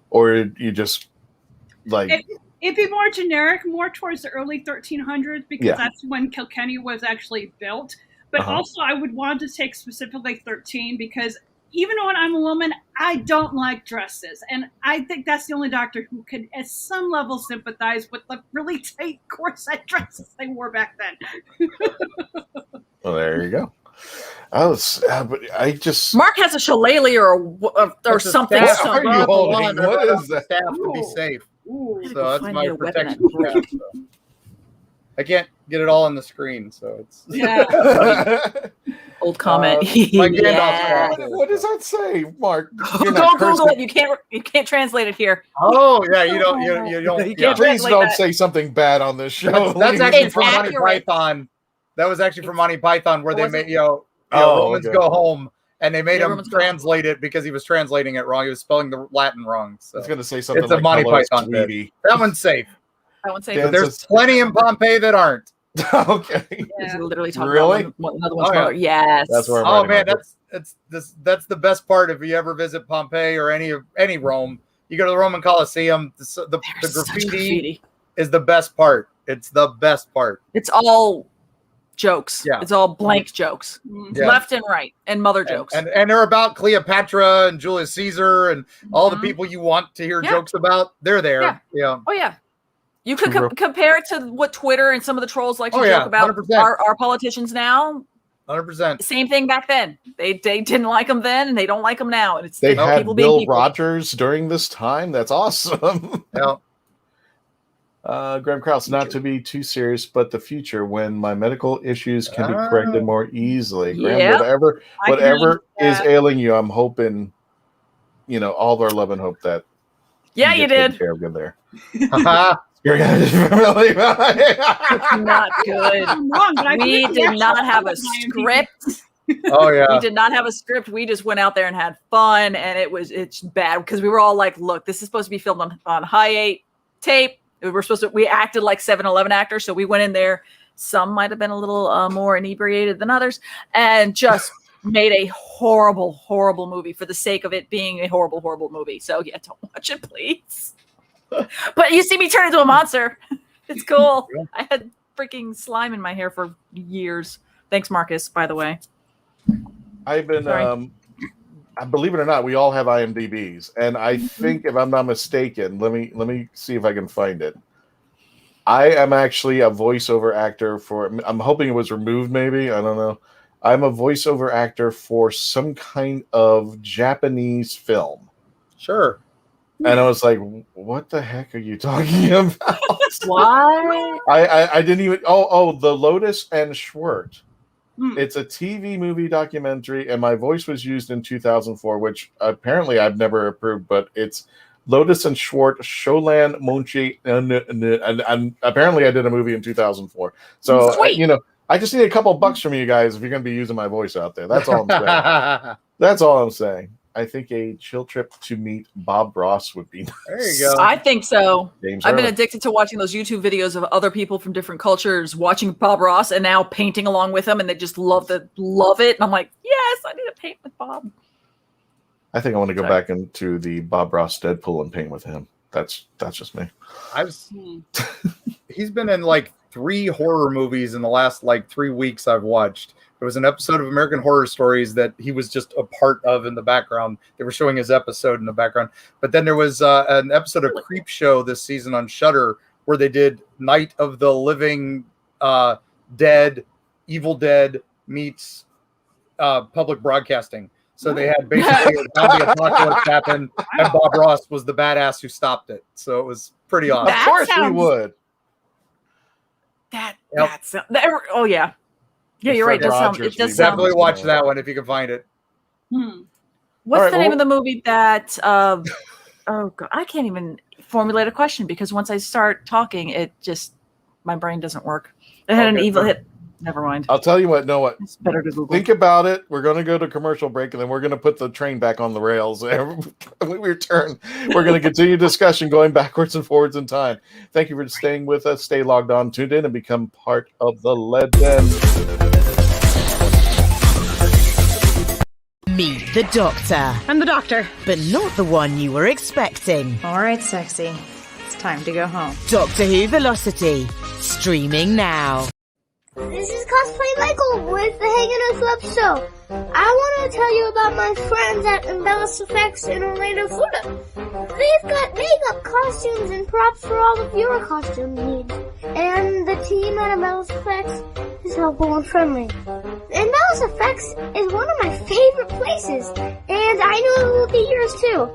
Speaker 1: Or you just, like...
Speaker 4: It'd be more generic, more towards the early 1300s, because that's when Kilkenny was actually built. But also, I would want to take specifically 13, because even when I'm a woman, I don't like dresses. And I think that's the only doctor who could, at some level, sympathize with the really tight corset dresses they wore back then.
Speaker 1: Well, there you go. But I just...
Speaker 2: Mark has a shillelagh or something.
Speaker 5: Staff.
Speaker 1: What are you holding? What is that?
Speaker 5: Staff to be safe.
Speaker 4: Ooh.
Speaker 5: So that's
Speaker 2: Find
Speaker 5: my
Speaker 2: me a weapon
Speaker 5: protection strap. So. I can't get it all on the screen, so it's
Speaker 4: Yeah.
Speaker 2: Old comment.
Speaker 5: my
Speaker 2: Yeah.
Speaker 5: Gandalf.
Speaker 1: What does that say, Mark? You're
Speaker 2: Don't
Speaker 1: not
Speaker 2: Google
Speaker 1: cursing.
Speaker 2: it. You can't translate it here.
Speaker 5: Oh yeah, you don't.
Speaker 2: You
Speaker 5: Yeah.
Speaker 2: can't
Speaker 1: Please
Speaker 2: translate
Speaker 1: don't
Speaker 2: that.
Speaker 1: say something bad on this show.
Speaker 5: That's actually
Speaker 2: It's
Speaker 5: from Monty
Speaker 2: accurate.
Speaker 5: Python. That was actually from Monty Python, where they
Speaker 2: Was
Speaker 5: made
Speaker 2: it?
Speaker 5: Romans
Speaker 1: okay.
Speaker 5: go home, and they made
Speaker 2: Yeah,
Speaker 5: him
Speaker 2: Romans go home.
Speaker 5: translate it because he was translating it wrong. He was spelling the Latin wrong. So
Speaker 1: I was going to say something
Speaker 5: It's a
Speaker 1: like
Speaker 5: Monty
Speaker 1: "Hello,
Speaker 5: Python bit.
Speaker 1: sweetie."
Speaker 5: that one's safe.
Speaker 2: I won't say
Speaker 1: Yeah.
Speaker 5: But there's plenty in Pompeii that aren't.
Speaker 1: Okay.
Speaker 2: He's literally talking
Speaker 1: Really?
Speaker 2: about another one's
Speaker 5: Oh, yeah.
Speaker 2: color. Yes.
Speaker 1: That's where I'm
Speaker 5: Oh
Speaker 1: writing
Speaker 5: man,
Speaker 1: my
Speaker 5: that's the best part. If you ever visit Pompeii or any Rome, you go to the Roman Colosseum. The
Speaker 2: There's such
Speaker 5: graffiti is the best part. It's the best part.
Speaker 2: It's all jokes.
Speaker 5: Yeah.
Speaker 2: It's all blank jokes.
Speaker 5: Yeah.
Speaker 2: Left and right. And mother jokes.
Speaker 5: And they're about Cleopatra and Julius Caesar and all the people you want to hear
Speaker 2: Yeah.
Speaker 5: jokes about. They're there.
Speaker 2: Yeah.
Speaker 5: Yeah.
Speaker 2: Oh, yeah. You could compare it to what Twitter and some of the trolls like to joke about
Speaker 5: 100%.
Speaker 2: our politicians now.
Speaker 5: 100%.
Speaker 2: Same thing back then. They didn't like them then, and they don't like them now. And it's
Speaker 1: They had
Speaker 2: people being
Speaker 1: Will
Speaker 2: people.
Speaker 1: Rogers during this time. That's awesome.
Speaker 5: Yeah.
Speaker 1: Graham Krause, not to be too serious, but the future when my medical issues can be corrected more easily. Graham,
Speaker 2: Yep.
Speaker 1: whatever is ailing you, I'm hoping, all of our love and hope that.
Speaker 2: Yeah, you did.
Speaker 1: Care of good there.
Speaker 2: It's not good.
Speaker 4: I'm wrong, but
Speaker 2: We did not have a script.
Speaker 5: Oh yeah.
Speaker 2: We did not have a script. We just went out there and had fun, and it's bad because we were all like, "Look, this is supposed to be filmed on high tape. We acted like 7-Eleven actors, so we went in there. Some might have been a little more inebriated than others, and just made a horrible, horrible movie for the sake of it being a horrible, horrible movie. So yeah, don't watch it, please. But you see me turn into a monster. It's cool. I had freaking slime in my hair for years. Thanks, Marcus, by the way.
Speaker 1: I've been, believe it or not, we all have IMDb's, and I think, if I'm not mistaken, let me see if I can find it. I am actually a voiceover actor for. I'm hoping it was removed. Maybe, I don't know. I'm a voiceover actor for some kind of Japanese film.
Speaker 5: Sure.
Speaker 1: And I was like, "What the heck are you talking about?"
Speaker 2: Why?
Speaker 1: I didn't even. The Lotus and Schwert. It's a TV movie documentary, and my voice was used in 2004, which apparently I've never approved, but it's Lotus and Schwert, Sholan Monchi, and apparently I did a movie in 2004. So, I just need a couple bucks from you guys if you're going to be using my voice out there. That's all I'm saying. That's all I'm saying. I think a chill trip to meet Bob Ross would be nice.
Speaker 5: There you go.
Speaker 2: I think so.
Speaker 1: James
Speaker 2: I've been
Speaker 1: Earl.
Speaker 2: addicted to watching those YouTube videos of other people from different cultures watching Bob Ross and now painting along with him, and they just love it. And I'm like, yes, I need to paint with Bob.
Speaker 1: I think I want to go back into the Bob Ross Deadpool and paint with him. That's just me.
Speaker 5: He's been in like 3 horror movies in the last 3 weeks I've watched. There was an episode of American Horror Stories that he was just a part of in the background. They were showing his episode in the background. But then there was an episode of Creep Show this season on Shudder where they did Night of the Living Dead, Evil Dead meets public broadcasting. So they had basically a zombie apocalypse happen, and Bob Ross was the badass who stopped it. So it was pretty awesome.
Speaker 1: Of course we would.
Speaker 2: Oh yeah. Yeah, you're right. It does sound.
Speaker 5: Definitely watch that one if you can find it.
Speaker 2: What's the name of the movie that? Oh God, I can't even formulate a question because once I start talking, my brain doesn't work. It had an evil hit. Never mind.
Speaker 1: I'll tell you what. No, what?
Speaker 2: It's better to Google.
Speaker 1: Think about it. We're going to go to commercial break, and then we're going to put the train back on the rails. When we return, we're going to continue discussion going backwards and forwards in time. Thank you for staying with us. Stay logged on, tuned in, and become part of the legend.
Speaker 9: Meet the Doctor.
Speaker 10: I'm the Doctor.
Speaker 9: But not the one you were expecting.
Speaker 10: All right, sexy. It's time to go home.
Speaker 9: Doctor Who Velocity. Streaming now.
Speaker 11: This is Cosplay Michael with the Hanging Out Club Show. I want to tell you about my friends at Embellis Effects in Orlando, Florida. They've got makeup, costumes, and props for all of your costume needs. And the team at Embellis Effects is helpful and friendly. Embellis Effects is one of my favorite places, and I know it will be yours too.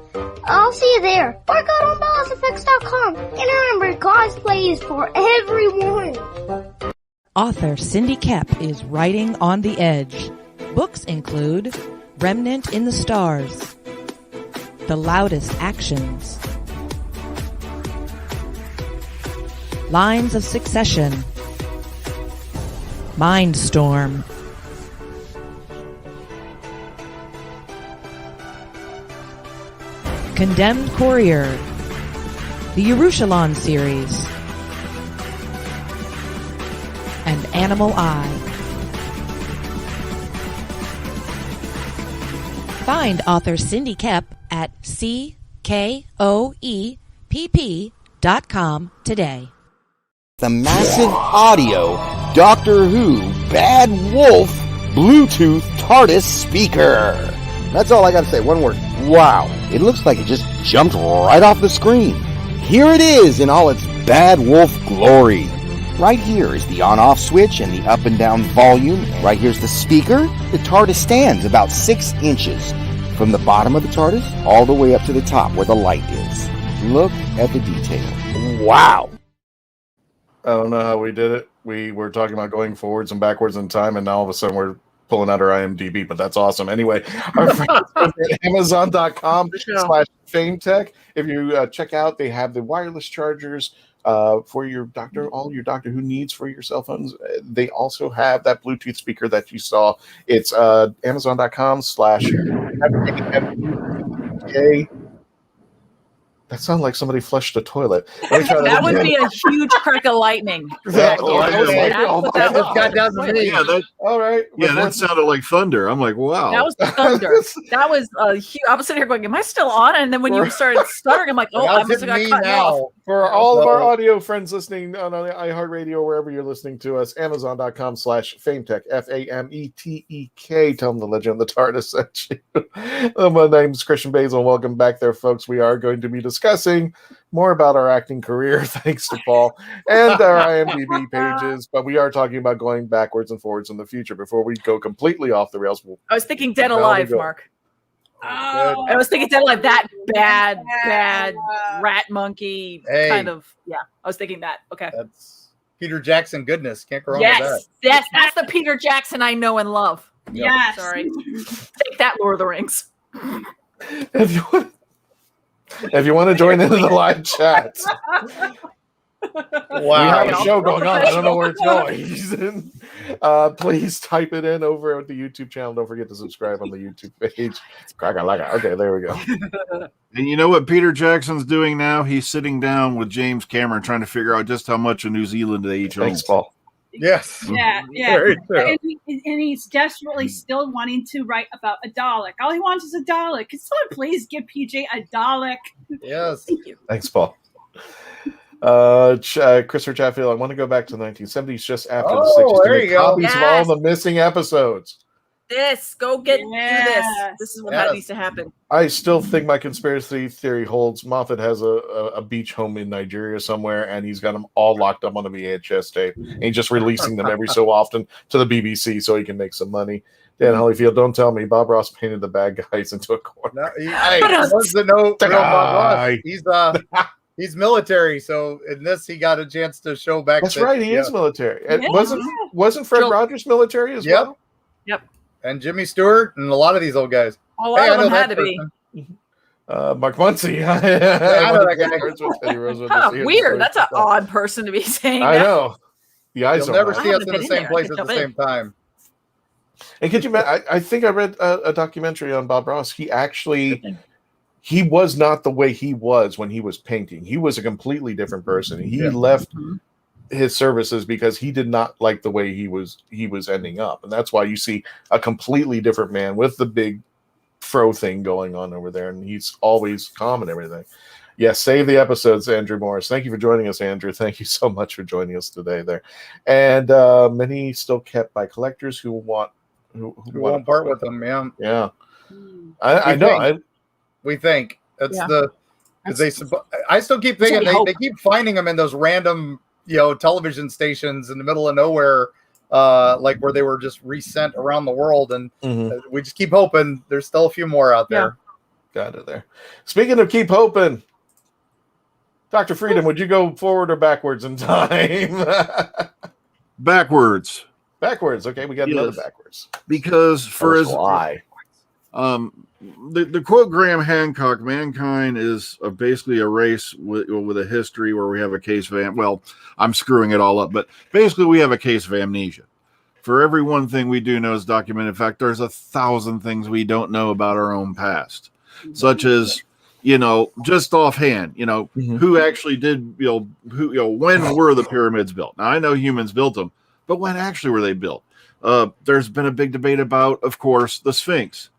Speaker 11: I'll see you there. Or go to embelliseffects.com. And remember, cosplay is for everyone.
Speaker 7: Author Cindy Koepp is writing on the edge. Books include Remnant in the Stars, The Loudest Actions, Lines of Succession, Mindstorm, Condemned Courier, the Yerushalayim series, and Animal Eye. Find author Cindy Koepp at CKOEPP.com today.
Speaker 12: The massive audio Doctor Who Bad Wolf Bluetooth TARDIS speaker. That's all I gotta say, one word. Wow. It looks like it just jumped right off the screen. Here it is in all its Bad Wolf glory. Right here is the on-off switch and the up and down volume. And right here's the speaker. The TARDIS stands about 6 inches from the bottom of the TARDIS all the way up to the top where the light is. Look at the detail. Wow.
Speaker 1: I don't know how we did it. We were talking about going forwards and backwards in time, and now all of a sudden we're pulling out our IMDb, but that's awesome. Anyway, our friends at Amazon.com/FameTek. If you check out, they have the wireless chargers for your all your Doctor Who needs for your cell phones. They also have that Bluetooth speaker that you saw. It's Amazon.com/FameTek. That sounds like somebody flushed a toilet.
Speaker 2: That would be a huge crack of lightning.
Speaker 1: All right.
Speaker 3: Yeah, that sounded like thunder. I'm like, wow.
Speaker 2: That was thunder. That was huge. I was sitting here going, am I still on? And then when you started stuttering, I'm like, oh, I must have got cut off.
Speaker 1: For all of our audio friends listening on iHeartRadio, wherever you're listening to us, Amazon.com/FameTek, FameTek. Tell them the Legend of the TARDIS sent you. My name's Christian Basel. Welcome back there, folks. We are going to be discussing more about our acting career, thanks to Paul, and our IMDb pages. But we are talking about going backwards and forwards in the future. Before we go completely off the rails,
Speaker 2: I was thinking Dead Alive, Mark. Oh, I was thinking Dead Alive, that bad rat monkey kind of. Yeah, I was thinking that. Okay.
Speaker 5: That's Peter Jackson goodness. Can't go wrong with that.
Speaker 2: Yes, that's the Peter Jackson I know and love.
Speaker 4: Yep. Yes.
Speaker 2: Sorry. Take that, Lord of the Rings.
Speaker 1: If you want to join into the live chat, we have a show going on. I don't know where it's going. Please type it in over at the YouTube channel. Don't forget to subscribe on the YouTube page. Okay, there we go.
Speaker 3: And you know what Peter Jackson's doing now? He's sitting down with James Cameron trying to figure out just how much of New Zealand they each own.
Speaker 1: Thanks, Paul.
Speaker 5: Yes.
Speaker 4: Yeah. And he's desperately still wanting to write about a Dalek. All he wants is a Dalek. Can someone please give PJ a Dalek?
Speaker 5: Yes.
Speaker 4: Thank you.
Speaker 1: Thanks, Paul. Christopher Chatfield, I want to go back to the 1970s just after the 60s to make copies of all the missing episodes.
Speaker 2: Go get do this. This is what needs to happen.
Speaker 1: I still think my conspiracy theory holds. Moffat has a beach home in Nigeria somewhere, and he's got them all locked up on a VHS tape. And he's just releasing them every so often to the BBC so he can make some money. Dan Holyfield, don't tell me Bob Ross painted the bad guys into a corner.
Speaker 5: No, Bob Ross. He's military, so in this he got a chance to show back.
Speaker 1: That's right, he is military. And wasn't Fred Rogers military as well?
Speaker 2: Yep.
Speaker 5: And Jimmy Stewart and a lot of these old guys.
Speaker 2: A lot of them had to be.
Speaker 1: Mark Muncy.
Speaker 5: I know that
Speaker 2: guy. Weird. That's an odd person to be saying.
Speaker 1: I know. The eyes.
Speaker 5: You'll never see us in the same place at the same time.
Speaker 1: And could you imagine? I think I read a documentary on Bob Ross. He was not the way he was when he was painting. He was a completely different person. He left his services because he did not like the way he was ending up, and that's why you see a completely different man with the big fro thing going on over there, and he's always calm and everything. Yes, save the episodes, Andrew Morris. Thank you for joining us, Andrew. Thank you so much for joining us today there. And many still kept by collectors who won't
Speaker 5: part with them.
Speaker 1: Yeah. I know.
Speaker 5: We think that's I still keep thinking they keep finding them in those random television stations in the middle of nowhere, like where they were just resent around the world, and we just keep hoping there's still a few more out there.
Speaker 1: Got it there. Speaking of keep hoping, Dr. Freedom, would you go forward or backwards in time?
Speaker 3: Backwards.
Speaker 1: Okay, we got another backwards.
Speaker 3: Because the quote Graham Hancock, mankind is basically a race with a history where we have a case of I'm screwing it all up, but basically we have a case of amnesia. For every one thing we do know is documented. In fact, there's 1,000 things we don't know about our own past, such as just offhand, who actually did when were the pyramids built? Now I know humans built them, but when actually were they built? There's been a big debate about, of course, the Sphinx,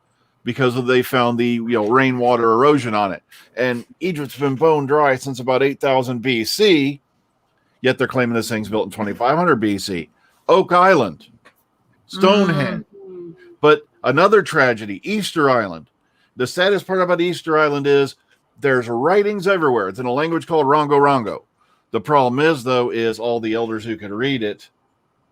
Speaker 3: because they found the rainwater erosion on it. And Egypt's been bone dry since about 8,000 BC, yet they're claiming this thing's built in 2,500 BC. Oak Island, Stonehenge. But another tragedy, Easter Island. The saddest part about Easter Island is there's writings everywhere. It's in a language called Rongo Rongo. The problem is, though, is all the elders who could read it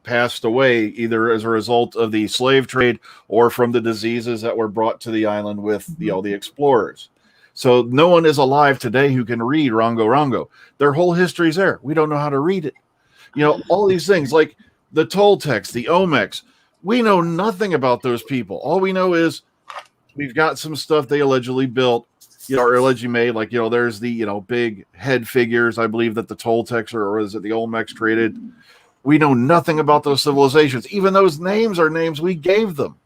Speaker 3: passed away either as a result of the slave trade or from the diseases that were brought to the island with the explorers. So no one is alive today who can read Rongo Rongo. Their whole history's there. We don't know how to read it. All these things like the Toltecs, the Olmecs, we know nothing about those people. All we know is we've got some stuff they allegedly built, or allegedly made. Like, there's the, big head figures, I believe, that the Toltecs or is it the Olmecs created. We know nothing about those civilizations. Even those names are names we gave them.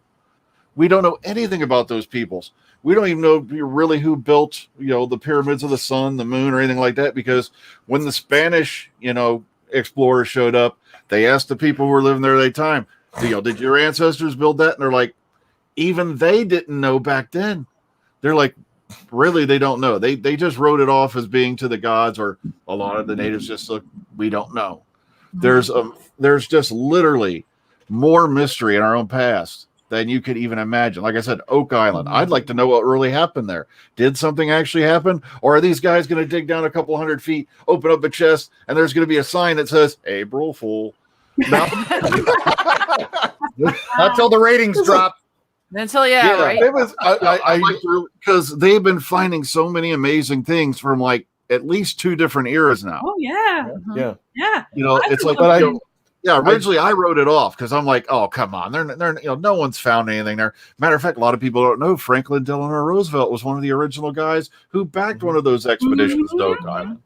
Speaker 3: We don't know anything about those peoples. We don't even know really who built, the pyramids of the sun, the moon, or anything like that. Because when the Spanish, explorers showed up, they asked the people who were living there at the time, did your ancestors build that? And they're like, even they didn't know back then. They're like, really, they don't know. They just wrote it off as being to the gods, or a lot of the natives just look, we don't know. There's just literally more mystery in our own past than you could even imagine. Like I said, Oak Island. I'd like to know what really happened there. Did something actually happen? Or are these guys going to dig down a couple hundred feet, open up a chest, and there's going to be a sign that says, April Fool? Not
Speaker 5: till the ratings drop.
Speaker 2: Until, right?
Speaker 3: It was, because they've been finding so many amazing things from like at least 2 different eras now.
Speaker 4: Oh, yeah.
Speaker 1: Yeah.
Speaker 3: It's like, originally I wrote it off because I'm like, oh, come on. They're no one's found anything there. Matter of fact, a lot of people don't know Franklin Delano Roosevelt was one of the original guys who backed one of those expeditions to Oak Island.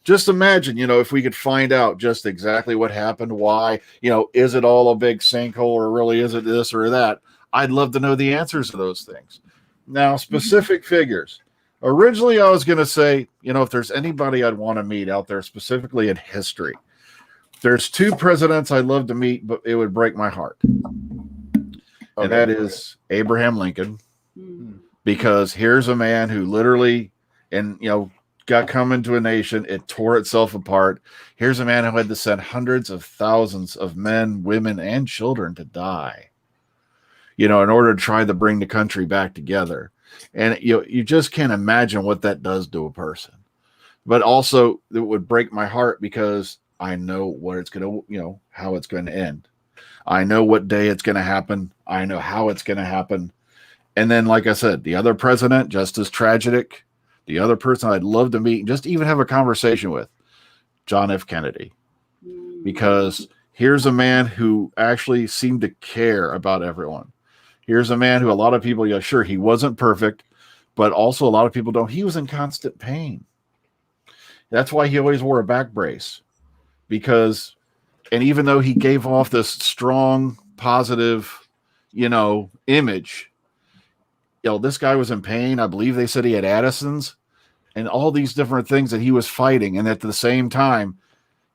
Speaker 3: Just imagine, if we could find out just exactly what happened, why, is it all a big sinkhole or really is it this or that? I'd love to know the answers to those things. Now, specific figures. Originally, I was going to say, if there's anybody I'd want to meet out there, specifically in history, there's 2 presidents I'd love to meet, but it would break my heart. And that is Abraham Lincoln, because here's a man who literally, got come into a nation, it tore itself apart. Here's a man who had to send hundreds of thousands of men, women, and children to die, in order to try to bring the country back together. And you just can't imagine what that does to a person. But also, it would break my heart because I know what it's going to, how it's going to end. I know what day it's going to happen. I know how it's going to happen. And then, like I said, the other president, just as tragic. The other person I'd love to meet and just even have a conversation with, John F. Kennedy. Because here's a man who actually seemed to care about everyone. Here's a man who a lot of people, sure, he wasn't perfect, but also a lot of people don't. He was in constant pain. That's why he always wore a back brace. Because, and even though he gave off this strong, positive, image, this guy was in pain. I believe they said he had Addison's and all these different things that he was fighting. And at the same time,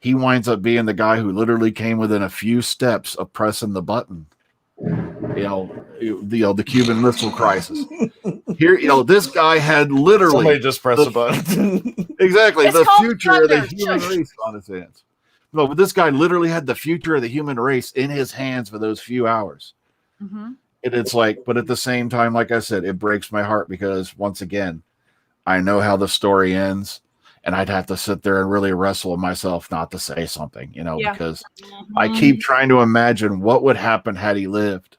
Speaker 3: he winds up being the guy who literally came within a few steps of pressing the button. The Cuban Missile Crisis. Here, this guy had literally
Speaker 1: somebody just press a button.
Speaker 3: Exactly, it's the future of the human race on his hands. No, but this guy literally had the future of the human race in his hands for those few hours. And it's like, but at the same time, like I said, it breaks my heart because once again, I know how the story ends. And I'd have to sit there and really wrestle with myself not to say something, because I keep trying to imagine what would happen had he lived.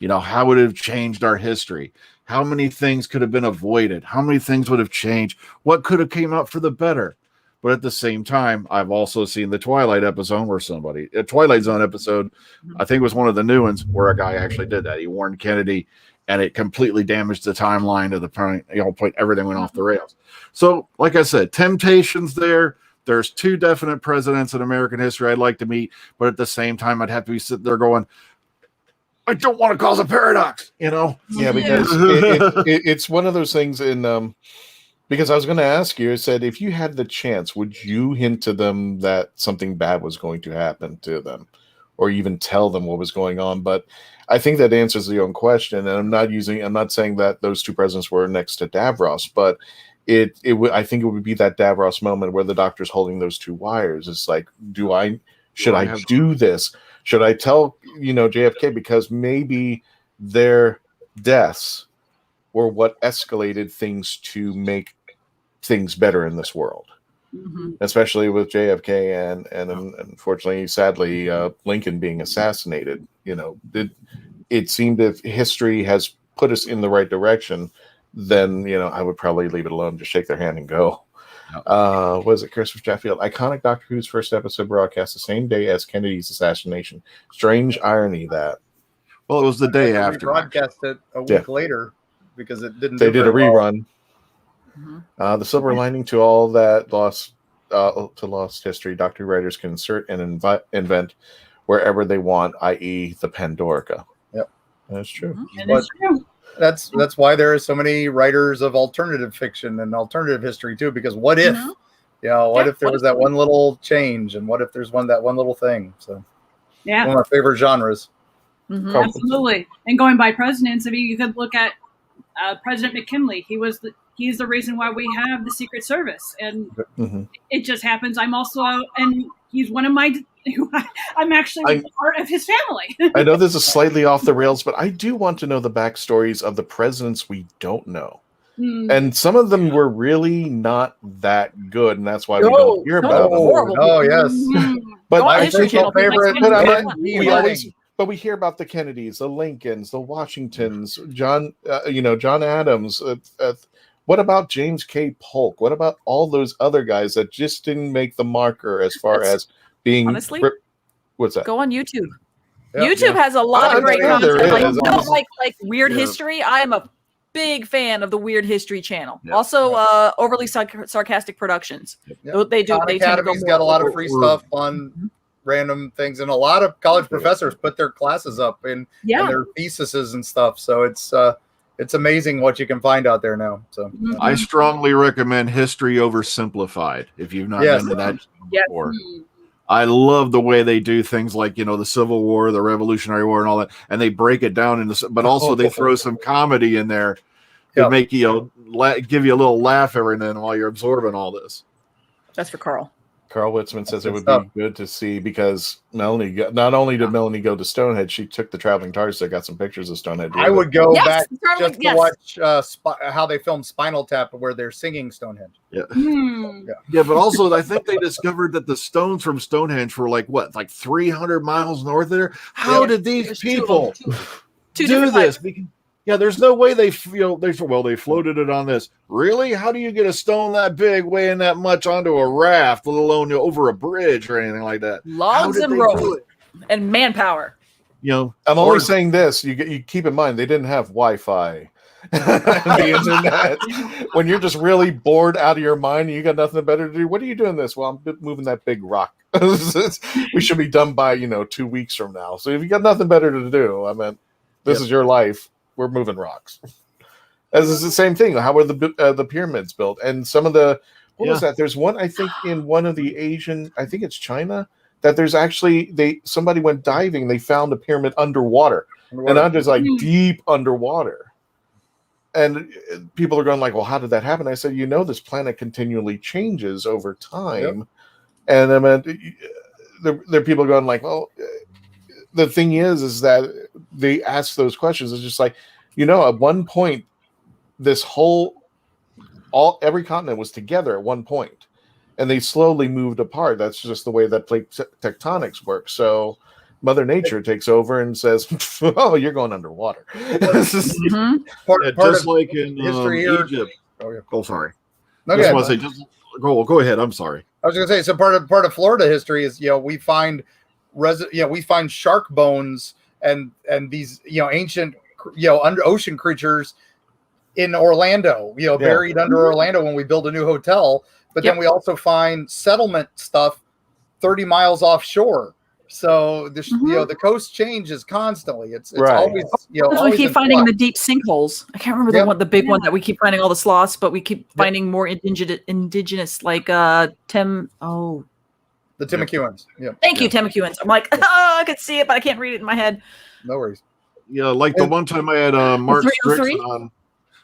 Speaker 3: How would it have changed our history? How many things could have been avoided? How many things would have changed? What could have came out for the better? But at the same time, I've also seen the Twilight episode where a Twilight Zone episode, I think it was one of the new ones where a guy actually did that. He warned Kennedy and it completely damaged the timeline to the point everything went off the rails. So, like I said, temptations there. There's 2 definite presidents in American history I'd like to meet, but at the same time, I'd have to be sitting there going, I don't want to cause a paradox, Yeah,
Speaker 1: because it's one of those things because I was going to ask you, I said, if you had the chance, would you hint to them that something bad was going to happen to them or even tell them what was going on? But I think that answers the own question. And I'm not saying that those 2 presidents were next to Davros, but I think it would be that Davros moment where the doctor's holding those 2 wires. It's like, should I do this? Should I tell, JFK? Because maybe their deaths were what escalated things to make things better in this world. especially with JFK and unfortunately, sadly, Lincoln being assassinated. It seemed if history has put us in the right direction, then I would probably leave it alone, just shake their hand and go. Was it Christopher Sheffield? Iconic Doctor Who's first episode broadcast the same day as Kennedy's assassination. Strange irony that.
Speaker 3: Well, it was the day after.
Speaker 5: Broadcast it a week later because it didn't.
Speaker 1: They did a rerun. The silver lining to all that lost history: Doctor Who writers can insert and invent wherever they want, i.e., the Pandorica. Yep, that's true.
Speaker 5: That's why there are so many writers of alternative fiction and alternative history too. Because what if, what if there was that one little change, and what if there's that one little thing? So, one of my favorite genres.
Speaker 4: Absolutely. And going by presidents, I mean, you could look at President McKinley. He's the reason why we have the Secret Service, and it just happens. I'm also, and he's one of my. I'm actually part of his family.
Speaker 1: I know this is slightly off the rails, but I do want to know the backstories of the presidents we don't know. And some of them were really not that good, and that's why we don't hear about them.
Speaker 5: Oh, yes.
Speaker 1: But I think we hear about the Kennedys, the Lincolns, the Washingtons, John Adams. What about James K. Polk? What about all those other guys that just didn't make the marker as far as being
Speaker 2: honestly?
Speaker 1: What's that?
Speaker 2: Go on YouTube. YouTube has a lot of great content. Like weird history. I am a big fan of the Weird History channel. Also, Overly Sarcastic Productions. They do.
Speaker 5: Khan Academy's got a lot of free stuff on random things, and a lot of college professors put their classes up and their theses and stuff. So it's amazing what you can find out there now. So
Speaker 3: I strongly recommend History Oversimplified if you've not been to that before. I love the way they do things like, the Civil War, the Revolutionary War, and all that, and they break it down but also they throw some comedy in there to make give you a little laugh every now and then while you're absorbing all this.
Speaker 2: That's for Carl.
Speaker 1: Carl Witzman says it would be good to see because Melanie, not only did Melanie go to Stonehenge, she took the Traveling TARDIS. I got some pictures of Stonehenge.
Speaker 5: I would go back just to watch how they filmed Spinal Tap, where they're singing Stonehenge.
Speaker 3: Yeah, but also I think they discovered that the stones from Stonehenge were like 300 miles north of there. How did these people do this? There's no way they floated it on this. Really? How do you get a stone that big weighing that much onto a raft, let alone over a bridge or anything like that?
Speaker 2: Logs and rope and manpower.
Speaker 1: I'm only saying this. You keep in mind they didn't have Wi-Fi, the internet. When you're just really bored out of your mind and you got nothing better to do, what are you doing this? Well, I'm moving that big rock. We should be done by 2 weeks from now. So if you got nothing better to do, this is your life. We're moving rocks. As is the same thing. How were the pyramids built? And some of the was that? There's one I think in one of the Asian. I think it's China. That there's actually somebody went diving. They found a pyramid underwater. And I'm just deep underwater. And people are going well, how did that happen? I said, this planet continually changes over time. And there are people going well. The thing is that they ask those questions. It's just at one point, every continent was together at one point, and they slowly moved apart. That's just the way that plate tectonics work. So Mother Nature takes over and says, "Oh, you're going underwater."
Speaker 3: Just like in history Egypt. Oh, sorry.
Speaker 5: Okay.
Speaker 3: Go ahead. I'm sorry.
Speaker 5: I was going to say, so part of Florida history is we find shark bones and these ancient under ocean creatures in Orlando, buried under Orlando when we build a new hotel. But then we also find settlement stuff 30 miles offshore. So the coast changes constantly. It's always
Speaker 2: we keep finding the deep sinkholes. I can't remember the big one that we keep finding all the sloths, but we keep finding more indigenous like
Speaker 5: the Timacuans. Yeah.
Speaker 2: Thank you, Timacuans. I'm I could see it, but I can't read it in my head.
Speaker 5: No worries.
Speaker 3: The one time I had Mark Strickson on.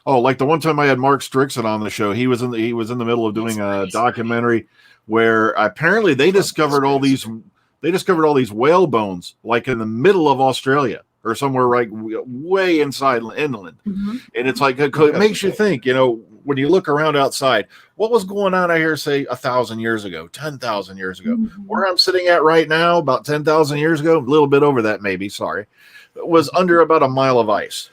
Speaker 3: Oh, like the one time I had Mark Strickson on the show. He was in the middle of doing a documentary where apparently they discovered all these whale bones like in the middle of Australia, or somewhere right way inside inland.
Speaker 2: Mm-hmm.
Speaker 3: And it's like, it makes you think, when you look around outside, what was going on out here, say 1,000 years ago, 10,000 years ago, where I'm sitting at right now, about 10,000 years ago, a little bit over that, maybe, sorry, was under about a mile of ice.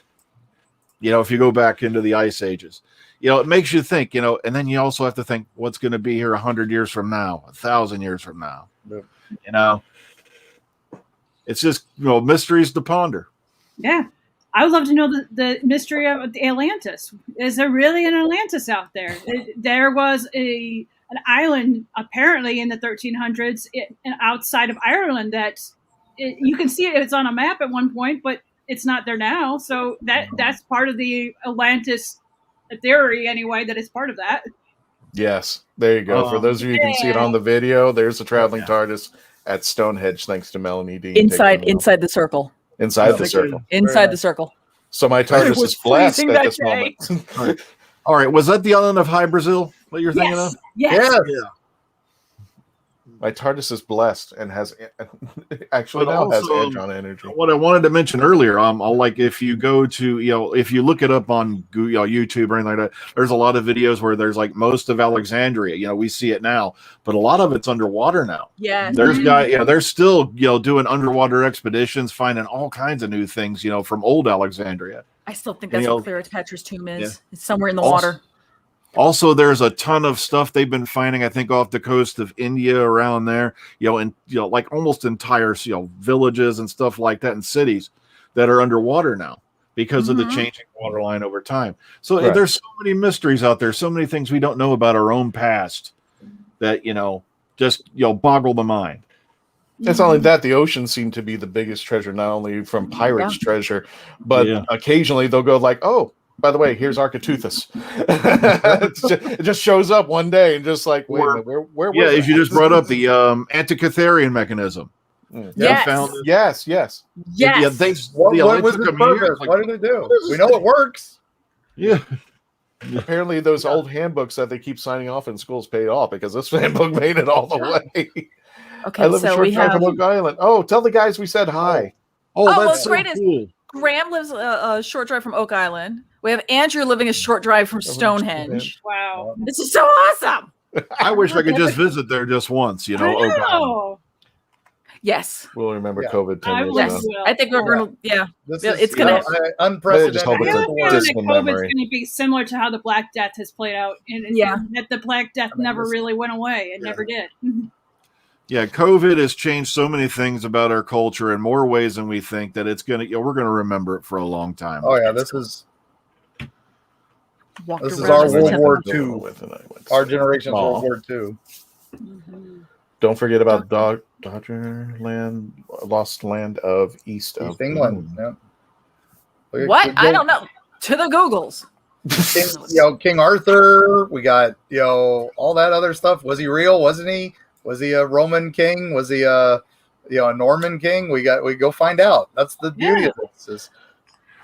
Speaker 3: If you go back into the ice ages, it makes you think, and then you also have to think what's going to be here 100 years from now, 1,000 years from now. It's just, mysteries to ponder.
Speaker 4: Yeah. I would love to know the mystery of the Atlantis. Is there really an Atlantis out there? There was an island apparently in the 1300s outside of Ireland that you can see it's on a map at one point, but it's not there now. So that's part of the Atlantis theory anyway, that it's part of that.
Speaker 1: Yes, there you go. For those of you who can see it on the video, there's the traveling TARDIS at Stonehenge, thanks to Melanie D.
Speaker 2: Inside the circle.
Speaker 1: Inside the circle.
Speaker 2: Inside the circle.
Speaker 1: So my TARDIS is blessed at this moment.
Speaker 3: All right. Was that the island of High Brazil that you're thinking of?
Speaker 4: Yes.
Speaker 3: Yeah.
Speaker 1: My TARDIS is blessed and has actually now has edge on energy.
Speaker 3: What I wanted to mention earlier, like if you go to, if you look it up on Google, YouTube or anything like that, there's a lot of videos where there's like most of Alexandria, we see it now, but a lot of it's underwater now.
Speaker 2: Yeah.
Speaker 3: There's they're still, doing underwater expeditions, finding all kinds of new things, from old Alexandria.
Speaker 2: I still think that's what Cleopatra's tomb is. Yeah. It's somewhere in the water.
Speaker 3: Also, there's a ton of stuff they've been finding, I think, off the coast of India around there, and like almost entire, villages and stuff like that, and cities that are underwater now because of the changing water line over time. So there's so many mysteries out there, so many things we don't know about our own past that, just, boggle the mind.
Speaker 1: It's not only that, the oceans seem to be the biggest treasure, not only from pirates' treasure, but occasionally they'll go like, oh, by the way, here's Architeuthis. It just shows up one day and just like, wait a minute, where was
Speaker 3: if you just brought up the Antikytherian mechanism.
Speaker 1: Yes. Yes.
Speaker 3: Yeah,
Speaker 5: what was the purpose? What did it do? We know it works.
Speaker 3: Yeah.
Speaker 1: Apparently those old handbooks that they keep signing off in schools paid off, because this handbook made it all the way.
Speaker 2: Okay,
Speaker 1: I live a short drive from Oak Island. Oh, tell the guys we said hi.
Speaker 3: Oh, that's so cool.
Speaker 2: Graham lives a short drive from Oak Island. We have Andrew living a short drive from Stonehenge.
Speaker 4: Wow.
Speaker 2: This is so awesome.
Speaker 3: I wish I could just visit there just once, Oak Island.
Speaker 2: Yes.
Speaker 1: We'll remember COVID 10 years
Speaker 2: ago. I think we're going to, it's going to
Speaker 5: unprecedented.
Speaker 4: COVID's going to be similar to how the Black Death has played out. And that the Black Death never really went away. It never did.
Speaker 3: Yeah, COVID has changed so many things about our culture in more ways than we think that it's going to, we're going to remember it for a long time.
Speaker 5: Oh yeah, this is our World War II. Our generation's World War II.
Speaker 1: Don't forget about Dodger Land, Lost Land of East of
Speaker 5: England. Yeah.
Speaker 2: What? I don't know. To the Googles.
Speaker 5: King Arthur. We got all that other stuff. Was he real? Wasn't he? Was he a Roman king? Was he a Norman king? We go find out. That's the beauty of this.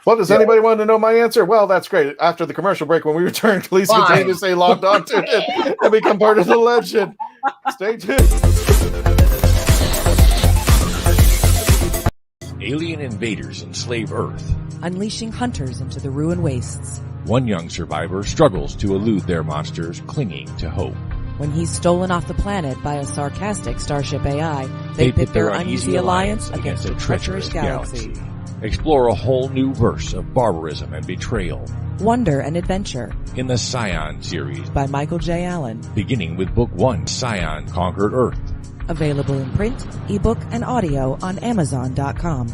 Speaker 1: Well, does anybody want to know my answer? Well, that's great. After the commercial break, when we return, please continue to stay logged on to it and become part of the legend. Stay tuned.
Speaker 13: Alien invaders enslave Earth,
Speaker 7: unleashing hunters into the ruin wastes.
Speaker 13: One young survivor struggles to elude their monsters, clinging to hope.
Speaker 7: When he's stolen off the planet by a sarcastic Starship AI, they pit their uneasy alliance against a treacherous galaxy.
Speaker 13: Explore a whole new verse of barbarism and betrayal.
Speaker 7: Wonder and adventure.
Speaker 13: In the Scion series
Speaker 7: by Michael J. Allen.
Speaker 13: Beginning with Book 1, Scion Conquered Earth.
Speaker 7: Available in print, ebook, and audio on Amazon.com.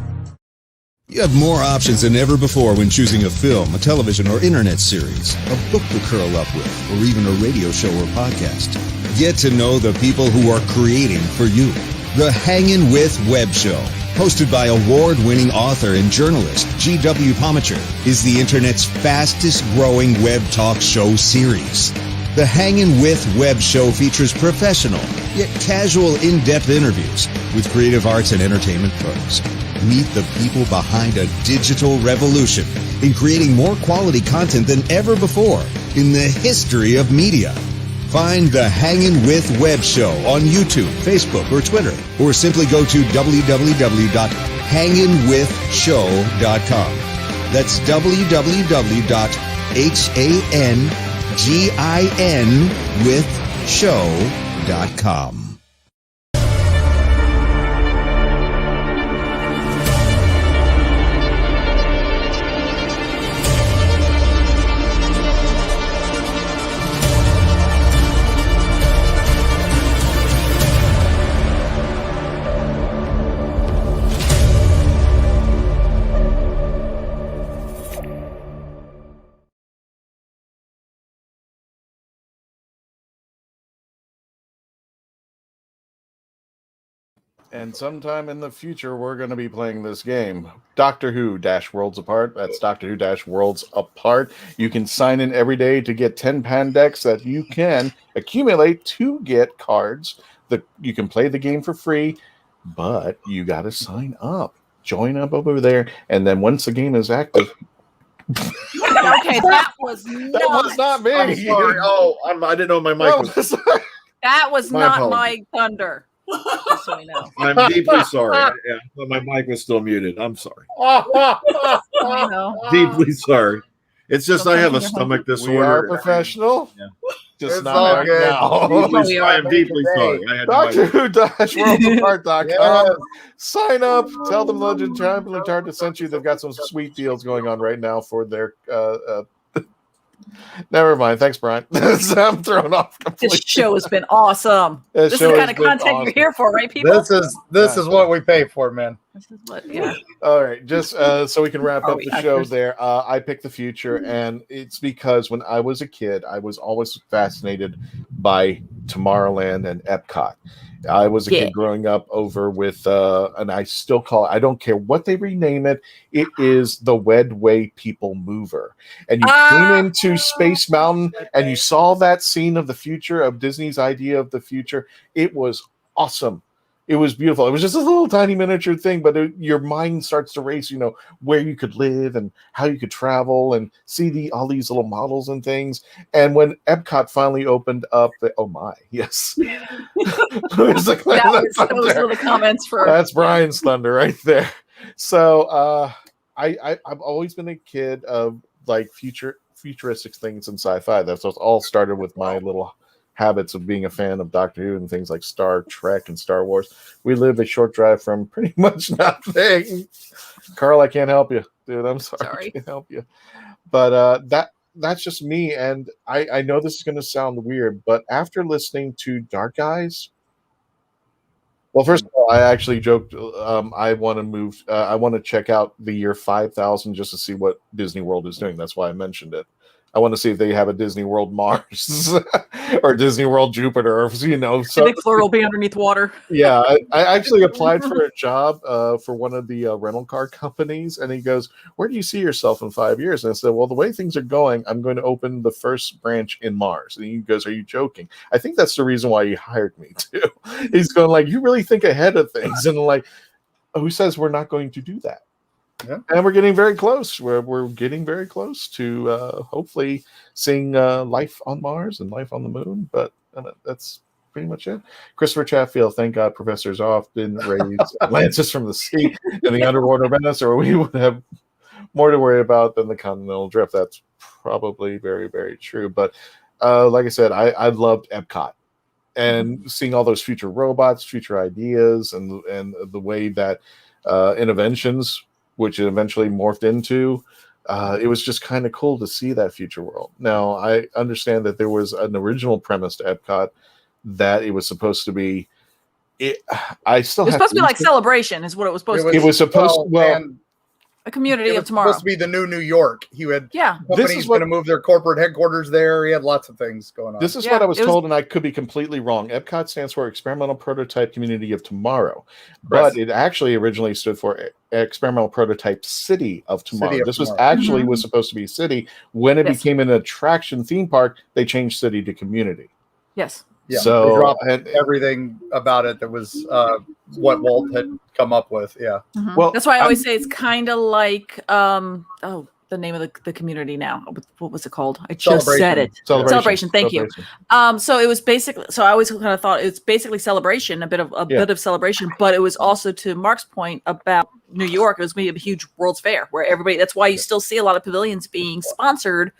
Speaker 14: You have more options than ever before when choosing a film, a television or internet series, a book to curl up with, or even a radio show or podcast. Get to know the people who are creating for you. The Hangin' With Web Show, hosted by award-winning author and journalist G.W. Pomacher, is the internet's fastest-growing web talk show series. The Hangin' With Web Show features professional, yet casual, in-depth interviews with creative arts and entertainment pros. Meet the people behind a digital revolution in creating more quality content than ever before in the history of media. Find the Hangin' With Web Show on YouTube, Facebook, or Twitter, or simply go to www.hangingwith.com. www.hanginwithshow.com. That's www.hanginwithshow.com.
Speaker 1: And sometime in the future, we're going to be playing this game, Doctor Who Worlds Apart. That's Doctor Who Worlds Apart. You can sign in every day to get 10 Pandex that you can accumulate to get cards. You can play the game for free, but you got to sign up. Join up over there, and then once the game is active.
Speaker 2: Okay, that was
Speaker 1: not me.
Speaker 3: I'm sorry. I didn't know my mic was.
Speaker 2: That was
Speaker 3: My
Speaker 2: not
Speaker 3: apologies.
Speaker 2: my thunder. Just so you know.
Speaker 3: I'm deeply sorry. Yeah, but my mic was still muted. I'm sorry.
Speaker 2: I know.
Speaker 3: Deeply sorry. It's just I have a stomach disorder.
Speaker 1: We are professional.
Speaker 3: Yeah.
Speaker 1: Just
Speaker 5: It's
Speaker 1: not
Speaker 5: all
Speaker 1: right
Speaker 5: good.
Speaker 1: now.
Speaker 3: I am deeply sorry. I had
Speaker 1: Doctor Who WorldsApart.com.
Speaker 5: Yes.
Speaker 1: Sign up. Tell them Legend Traveling TARDIS sent you. They've got some sweet deals going on right now for their. Never mind. Thanks, Brian. I'm thrown off completely.
Speaker 2: This show has been awesome.
Speaker 1: This
Speaker 2: This is
Speaker 1: show
Speaker 2: the
Speaker 1: has
Speaker 2: kind of
Speaker 1: been
Speaker 2: content
Speaker 1: awesome.
Speaker 2: you're here for, right, people?
Speaker 5: This is what we pay for, man.
Speaker 2: This is what, yeah.
Speaker 1: All right, just so we can wrap
Speaker 2: Are
Speaker 1: up
Speaker 2: we
Speaker 1: the show
Speaker 2: actors?
Speaker 1: there. I picked the future, and it's because when I was a kid, I was always fascinated by Tomorrowland and Epcot. I was a kid growing up over with, and I still call it, I don't care what they rename it, it is the Wedway People Mover. And you came into Space Mountain, and you saw that scene of the future, of Disney's idea of the future. It was awesome. It was beautiful. It was just a little tiny miniature thing, but your mind starts to race, where you could live and how you could travel and see all these little models and things. And when Epcot finally opened up, oh my, yes. Those were
Speaker 2: the comments for.
Speaker 1: That's Brian's thunder right there. So I've always been a kid of like futuristic things and sci-fi. That's what all started with my little habits of being a fan of Doctor Who and things like Star Trek and Star Wars. We live a short drive from pretty much nothing. Carl, I can't help you, dude. I'm sorry. I can't help you. But that's just me. And I know this is going to sound weird, but after listening to Dark Eyes, well, first of all, I actually joked. I want to move. I want to check out the year 5000 just to see what Disney World is doing. That's why I mentioned it. I want to see if they have a Disney World Mars or Disney World Jupiter, or
Speaker 2: So Big Floor will be underneath water.
Speaker 1: Yeah, I actually applied for a job for one of the rental car companies, and he goes, "Where do you see yourself in 5 years?" And I said, "Well, the way things are going, I'm going to open the first branch in Mars." And he goes, "Are you joking?" I think that's the reason why he hired me too. He's going like, "You really think ahead of things," and like, who says we're not going to do that? Yeah. And we're getting very close. We're getting very close to hopefully seeing life on Mars and life on the moon. But that's pretty much it. Christopher Chatfield, thank God Professor's off, didn't raise Atlantis from the sea in the underwater menace, or we would have more to worry about than the continental drift. That's probably very, very true. But like I said, I loved Epcot. And seeing all those future robots, future ideas, and the way that interventions, which it eventually morphed into, it was just kind of cool to see that future world. Now, I understand that there was an original premise to Epcot that it was supposed to be. It was
Speaker 2: supposed to be like Celebration, is what it was supposed to be.
Speaker 1: It was supposed
Speaker 2: a community
Speaker 5: it
Speaker 2: of
Speaker 5: was
Speaker 2: tomorrow.
Speaker 5: Supposed to be the new New York. He had
Speaker 1: This is
Speaker 5: companies going to move their corporate headquarters there. He had lots of things going on.
Speaker 1: This is what I was told, and I could be completely wrong. Epcot stands for Experimental Prototype Community of Tomorrow, but it actually originally stood for Experimental Prototype City of Tomorrow. This was actually was supposed to be city. When it became an attraction theme park, they changed city to community.
Speaker 2: Yes.
Speaker 5: Yeah,
Speaker 1: so
Speaker 5: they dropped everything about it that was what Walt had come up with. Yeah.
Speaker 2: Well, that's why I always say it's kind of like the name of the community now. What was it called? I just said it. Celebration. Thank you. So it was basically. So I always kind of thought it's basically celebration, a bit of celebration, but it was also, to Mark's point about New York, it was going to be a huge World's Fair where everybody. That's why you still see a lot of pavilions being sponsored.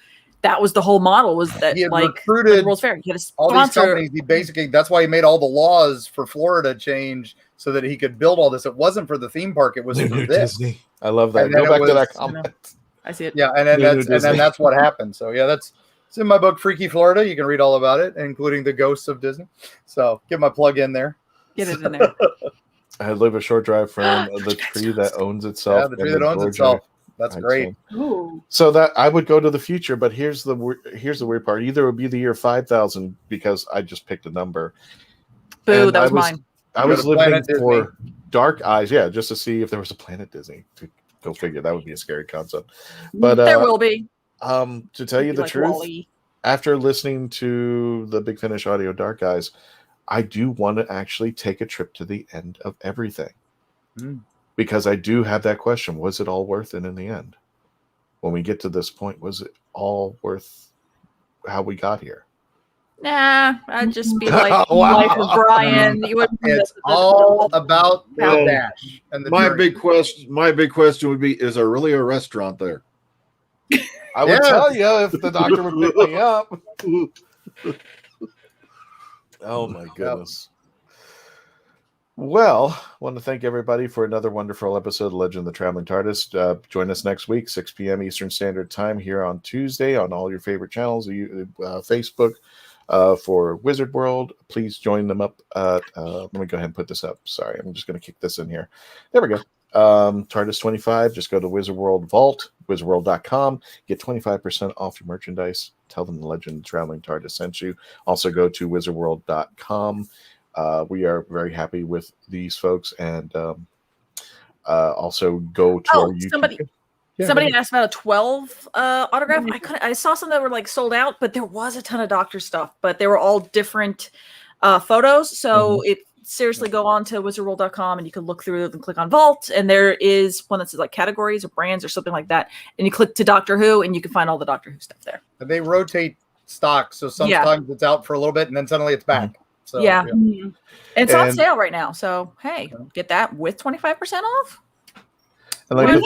Speaker 2: That was the whole model. Was that
Speaker 5: he had
Speaker 2: like
Speaker 5: recruited
Speaker 2: the World's Fair? He had a
Speaker 5: all these
Speaker 2: sponsor.
Speaker 5: companies. He basically, that's why he made all the laws for Florida change so that he could build all this. It wasn't for the theme park; it was for this.
Speaker 1: Disney. I love that.
Speaker 5: And then
Speaker 1: Go back
Speaker 5: it
Speaker 1: to that
Speaker 5: was-
Speaker 1: comment.
Speaker 2: I see it.
Speaker 5: Yeah, and then that's what happened. So yeah, it's in my book, Freaky Florida. You can read all about it, including the ghosts of Disney. So get my plug in there.
Speaker 2: Get it in there.
Speaker 1: I live a short drive from the tree that owns itself.
Speaker 5: Yeah, the tree that owns itself. That's great.
Speaker 2: Ooh.
Speaker 1: So that I would go to the future, but here's the weird part. Either it would be the year 5000 because I just picked a number.
Speaker 2: Boo,
Speaker 1: And
Speaker 2: that was mine.
Speaker 1: I was living for Dark Eyes, just to see if there was a Planet Disney. Go figure. That would be a scary concept. But
Speaker 2: there will be.
Speaker 1: To tell you the truth,
Speaker 2: Wall-E.
Speaker 1: after listening to the Big Finish audio Dark Eyes, I do want to actually take a trip to the end of everything. Because I do have that question. Was it all worth it in the end? When we get to this point, was it all worth how we got here?
Speaker 2: Nah, I'd just be like Life of Brian. You wouldn't.
Speaker 5: It's all about the dash and the journey.
Speaker 3: My big question would be: is there really a restaurant there?
Speaker 1: I would tell you if the doctor would pick me up. Oh my goodness. Well, I want to thank everybody for another wonderful episode of Legend of the Traveling TARDIS. Join us next week, 6 p.m. Eastern Standard Time here on Tuesday on all your favorite channels, Facebook for Wizard World. Please join them up. Let me go ahead and put this up. Sorry, I'm just going to kick this in here. There we go. TARDIS 25. Just go to Wizard World Vault, wizardworld.com. Get 25% off your merchandise. Tell them the Legend of the Traveling TARDIS sent you. Also go to wizardworld.com. We are very happy with these folks, and also go to our YouTube.
Speaker 2: Somebody asked about a 12 autograph. I saw some that were like sold out, but there was a ton of Doctor stuff, but they were all different photos. So seriously, go on to wizardworld.com and you can look through it and click on Vault, and there is one that says like categories or brands or something like that, and you click to Doctor Who and you can find all the Doctor Who stuff there.
Speaker 5: And they rotate stock, so sometimes it's out for a little bit and then suddenly it's back. So,
Speaker 2: And it's on sale right now. So, hey, get that with 25% off.
Speaker 1: And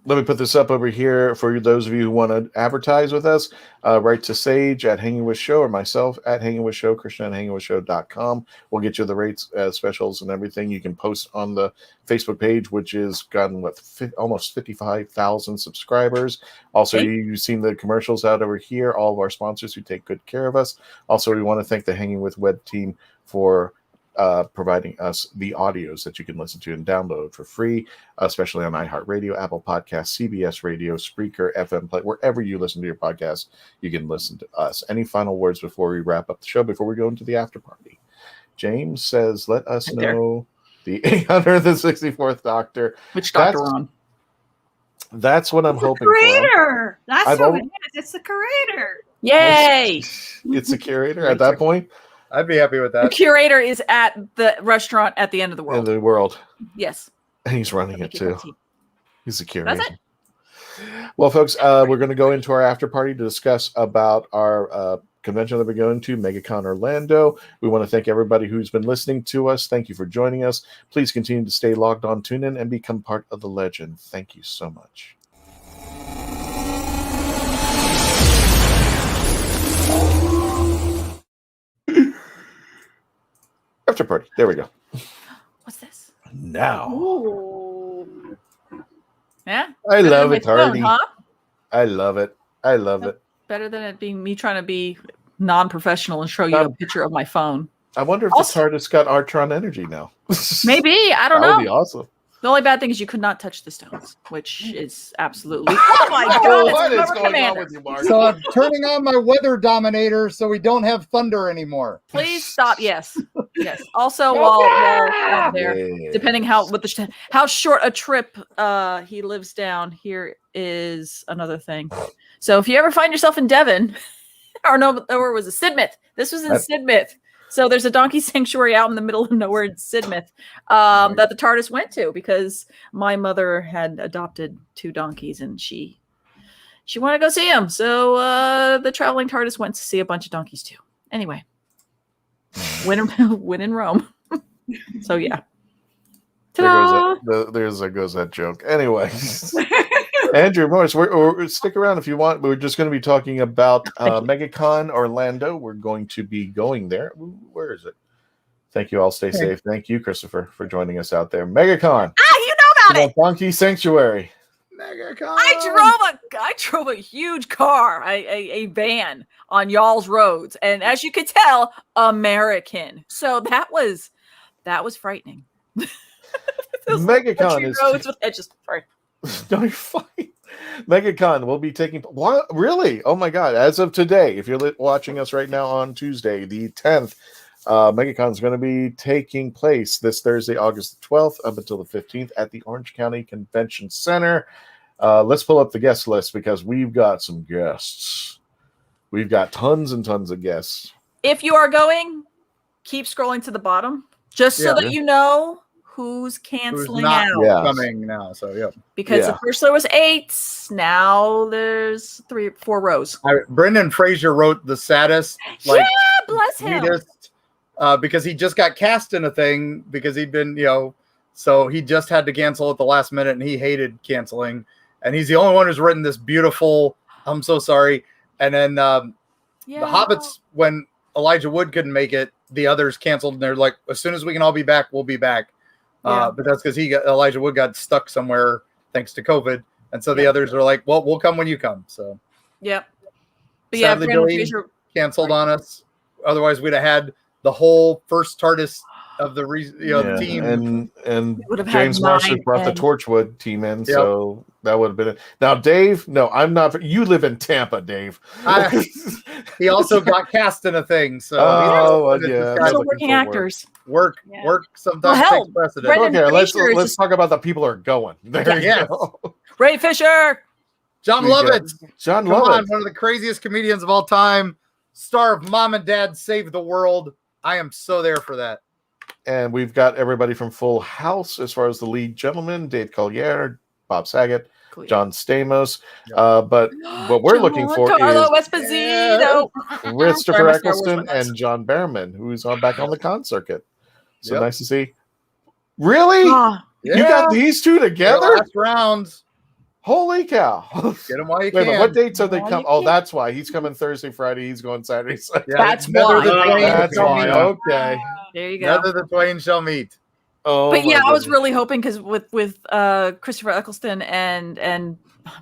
Speaker 1: let me put this up over here for those of you who want to advertise with us. Write to Sage at Hanging With Show or myself at Hanging With Show, Christian at hangingwithshow.com. We'll get you the rates, specials, and everything. You can post on the Facebook page, which has gotten almost 55,000 subscribers. Also, you've seen the commercials out over here. All of our sponsors who take good care of us. Also, we want to thank the Hanging With Web team for providing us the audios that you can listen to and download for free, especially on iHeartRadio, Apple Podcasts, CBS Radio, Spreaker, FM Play, wherever you listen to your podcast, you can listen to us. Any final words before we wrap up the show, before we go into the after party? James says, let us know the 864th Doctor.
Speaker 2: Which Doctor we're on?
Speaker 1: That's what I'm hoping
Speaker 4: Curator.
Speaker 1: for.
Speaker 4: That's what it is. It's the curator.
Speaker 2: Yay!
Speaker 1: It's the curator at that point.
Speaker 5: I'd be happy with that.
Speaker 2: The curator is at the restaurant at the end of the world.
Speaker 1: In the world.
Speaker 2: Yes.
Speaker 1: And he's running it too. He's the curator.
Speaker 2: That's it.
Speaker 1: Well, folks, we're going to go into our after party to discuss about our convention that we're going to, MegaCon Orlando. We want to thank everybody who's been listening to us. Thank you for joining us. Please continue to stay logged on, tune in, and become part of the legend. Thank you so much. After party. There we go.
Speaker 2: What's this?
Speaker 1: Now.
Speaker 2: Ooh. Yeah.
Speaker 1: I love it,
Speaker 2: Tardy.
Speaker 1: Huh? I love it. I love it.
Speaker 2: Better than it being me trying to be non-professional and show you a picture of my phone.
Speaker 1: I wonder if the TARDIS got Artron energy now.
Speaker 2: Maybe. I don't know.
Speaker 1: That would be awesome.
Speaker 2: The only bad thing is you could not touch the stones, which is absolutely. Oh my God!
Speaker 1: What is going on with you, Mark?
Speaker 5: So I'm turning on my weather dominator so we don't have thunder anymore.
Speaker 2: Please stop. Yes, yes. Also, while there, depending how short a trip he lives down, here is another thing. So if you ever find yourself in Devon, or was it Sidmouth? This was in Sidmouth. So there's a donkey sanctuary out in the middle of nowhere in Sidmouth that the TARDIS went to because my mother had adopted 2 donkeys and she she wanted to go see him. So the traveling TARDIS went to see a bunch of donkeys too. Anyway, win in Rome. So yeah.
Speaker 1: There goes that joke. Anyway, Andrew Morris, stick around if you want. We're just going to be talking about MegaCon Orlando. We're going to be going there. Where is it? Thank you all. Stay safe. Thank you, Christopher, for joining us out there. MegaCon.
Speaker 2: You know about it.
Speaker 1: Donkey Sanctuary.
Speaker 5: MegaCon.
Speaker 2: I drove a huge car, a van on y'all's roads, and as you could tell, American. So that was frightening.
Speaker 1: MegaCon is
Speaker 2: roads with edges. Sorry.
Speaker 1: No, you're fine. MegaCon will be taking. What? Really? Oh my God! As of today, if you're watching us right now on Tuesday, the 10th, MegaCon is going to be taking place this Thursday, August 12th, up until the 15th at the Orange County Convention Center. Let's pull up the guest list because we've got some guests. We've got tons and tons of guests.
Speaker 2: If you are going, keep scrolling to the bottom, just so that you know who's canceling out.
Speaker 5: Coming now. So
Speaker 2: because at first there was 8, now there's 4 rows.
Speaker 5: Brendan Fraser wrote the saddest.
Speaker 2: Bless him.
Speaker 5: Because he just got cast in a thing because he'd been, so he just had to cancel at the last minute and he hated canceling. And he's the only one who's written this beautiful, I'm so sorry. And then the Hobbits, when Elijah Wood couldn't make it, the others canceled and they're like, as soon as we can all be back, we'll be back. But that's because Elijah Wood got stuck somewhere thanks to COVID. And so the others are like, well, we'll come when you come. So,
Speaker 2: but
Speaker 5: sadly, Billy canceled on us. Otherwise, we'd have had the whole first TARDIS of the the team,
Speaker 1: and James Marshall brought the Torchwood team in, so that would have been it. Now, Dave, no, I'm not. You live in Tampa, Dave.
Speaker 5: He also got cast in a thing, so
Speaker 2: still working actors.
Speaker 5: Work sometimes takes precedent.
Speaker 1: Okay, let's talk about the people who are going. There you go.
Speaker 2: Ray Fisher,
Speaker 5: John Lovitz,
Speaker 1: one
Speaker 5: of the craziest comedians of all time, star of Mom and Dad Save the World. I am so there for that.
Speaker 1: And we've got everybody from Full House as far as the lead gentleman, Dave Collier, Bob Saget, John Stamos. But what we're looking for is Christopher Eccleston and John Behrman, who's back on the con circuit. So nice to see. Really? You got these two together?
Speaker 5: Last rounds.
Speaker 1: Holy cow.
Speaker 5: Get them while you can.
Speaker 1: What dates are they coming? Oh, that's why. He's coming Thursday, Friday. He's going Saturday, Sunday.
Speaker 2: That's why.
Speaker 1: That's why. Okay.
Speaker 2: There you go.
Speaker 5: Neither the twain shall meet.
Speaker 1: Oh,
Speaker 2: but I was really hoping because with Christopher Eccleston and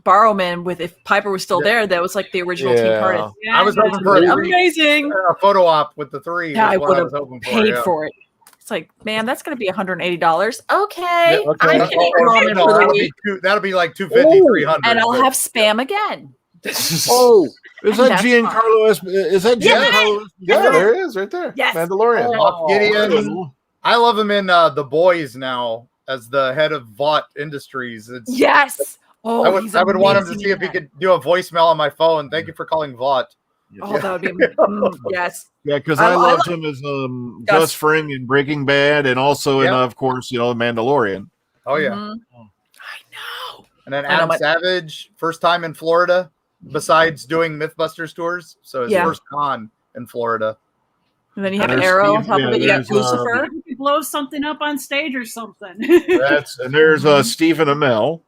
Speaker 2: Barrowman, if Piper was still there, that was like the original Team TARDIS.
Speaker 5: I was hoping for
Speaker 2: amazing
Speaker 5: a photo op with the 3.
Speaker 2: Yeah, I would have paid for it. It's like, man, that's going to be $180. Okay.
Speaker 5: That'll be like $250, $300.
Speaker 2: And I'll have spam again.
Speaker 3: Is that Giancarlo? Is that Giancarlo?
Speaker 1: Yeah, there it is, right there.
Speaker 2: Yes.
Speaker 1: Mandalorian.
Speaker 5: Gideon. I love him in The Boys now as the head of Vought Industries.
Speaker 2: Yes.
Speaker 5: I would want him to see if he could do a voicemail on my phone. Thank you for calling Vought.
Speaker 2: Oh, that would be yes.
Speaker 3: Yeah, because I loved him as Gus Fring in Breaking Bad, and also in, of course, Mandalorian.
Speaker 5: Oh yeah,
Speaker 2: I know.
Speaker 5: And then Adam Savage, first time in Florida, besides doing MythBusters tours, so his first con in Florida.
Speaker 2: And then you have Arrow on top of it. You got Lucifer.
Speaker 4: You could blow something up on stage or something.
Speaker 3: And there's Stephen Amell.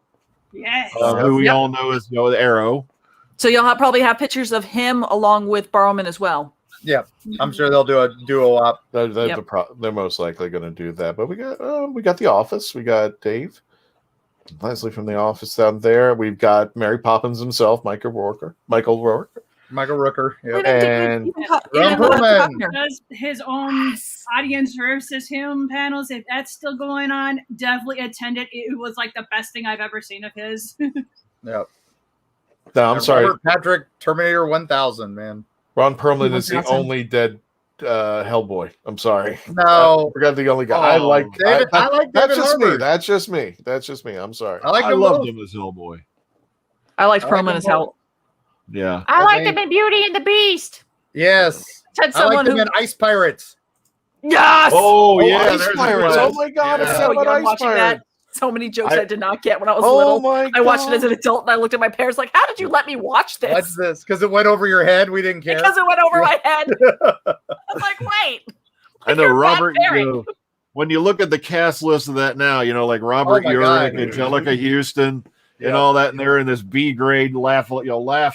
Speaker 4: Yes.
Speaker 3: Who we all know as Arrow.
Speaker 2: So you'll probably have pictures of him along with Barrowman as well.
Speaker 5: Yeah, I'm sure they'll do a duo op.
Speaker 1: They're most likely going to do that. But we got The Office. We got Dave, Leslie from The Office down there. We've got Mary Poppins himself, Michael Rooker.
Speaker 5: Yeah.
Speaker 1: And
Speaker 5: Ron Perlman
Speaker 4: does his own audience versus him panels. If that's still going on, definitely attend it. It was like the best thing I've ever seen of his.
Speaker 5: Yeah.
Speaker 1: No, I'm sorry.
Speaker 5: Robert Patrick, Terminator 1000, man.
Speaker 1: Ron Perlman is the only dead Hellboy. I'm sorry.
Speaker 5: No.
Speaker 1: I forgot the only guy. I like
Speaker 5: David. I like
Speaker 1: that's
Speaker 5: David
Speaker 1: just
Speaker 5: Harbour.
Speaker 1: me. That's just me. That's just me. I'm sorry.
Speaker 5: I
Speaker 3: loved him as Hellboy.
Speaker 2: I liked Perlman as Hell.
Speaker 3: Yeah.
Speaker 2: I liked him in Beauty and the Beast.
Speaker 5: Yes.
Speaker 2: Said
Speaker 5: I liked him in Ice Pirates.
Speaker 2: Yes.
Speaker 3: Oh yeah.
Speaker 1: Ice Pirates. Oh my God.
Speaker 2: Yeah.
Speaker 1: I forgot about Ice Pirates.
Speaker 2: So many jokes I did not get when I was
Speaker 1: Oh
Speaker 2: little.
Speaker 1: my
Speaker 2: I watched it
Speaker 1: God.
Speaker 2: as an adult, and I looked at my parents like, "How did you let me watch this?"
Speaker 5: What's this? Because it went over your head. We didn't care.
Speaker 2: Because it went over my head. I was like, "Wait."
Speaker 3: I know,
Speaker 2: you're a bad
Speaker 3: Robert.
Speaker 2: parent.
Speaker 3: When you look at the cast list of that now, like Robert
Speaker 5: my
Speaker 3: Urich,
Speaker 5: God.
Speaker 3: Angelica Houston,
Speaker 5: Yeah.
Speaker 3: and all that, and they're in this B grade laugh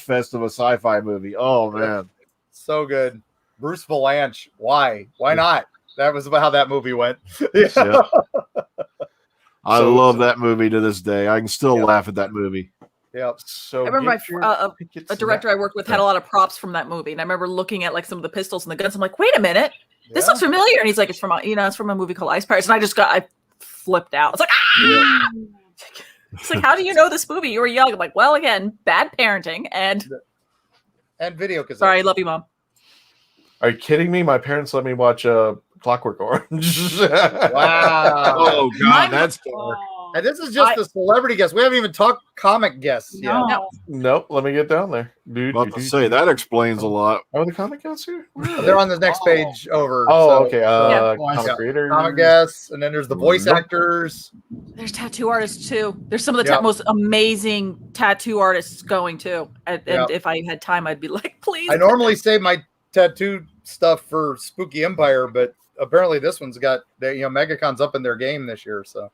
Speaker 3: fest of a sci-fi movie. Oh man,
Speaker 5: So good. Bruce Valanche. Why? Why not? That was how that movie went. Yeah.
Speaker 3: Yep. I
Speaker 1: So-
Speaker 3: love that movie to this day. I can still laugh at that movie.
Speaker 5: Yep.
Speaker 1: So
Speaker 2: I remember
Speaker 1: get
Speaker 2: a director I worked with had a lot of props from that movie, and I remember looking at like some of the pistols and the guns. I'm like, "Wait a minute, this looks familiar." And he's like, "It's from it's from a movie called Ice Pirates." And I flipped out. It's like, ah! It's like, how do you know this movie? You were young. I'm like, well, again, bad parenting and
Speaker 5: video cassettes.
Speaker 2: Sorry, love you, Mom.
Speaker 1: Are you kidding me? My parents let me watch Clockwork Orange.
Speaker 5: Wow.
Speaker 3: Oh God, that's dark.
Speaker 5: And this is just the celebrity guest. We haven't even talked comic guests yet.
Speaker 1: Nope. Let me get down there. Dude,
Speaker 3: About to say that explains a lot.
Speaker 1: Are the comic guests here?
Speaker 5: They're on the next page over.
Speaker 1: Oh,
Speaker 5: so-
Speaker 1: okay.
Speaker 5: so-
Speaker 1: Comic creators.
Speaker 5: Comic guests, and then there's the voice actors.
Speaker 2: There's tattoo artists too. There's some of the most amazing tattoo artists going too. And if I had time, I'd be like, please.
Speaker 5: I normally save my tattoo stuff for Spooky Empire, but apparently this one's got MegaCon's up in their game this year. So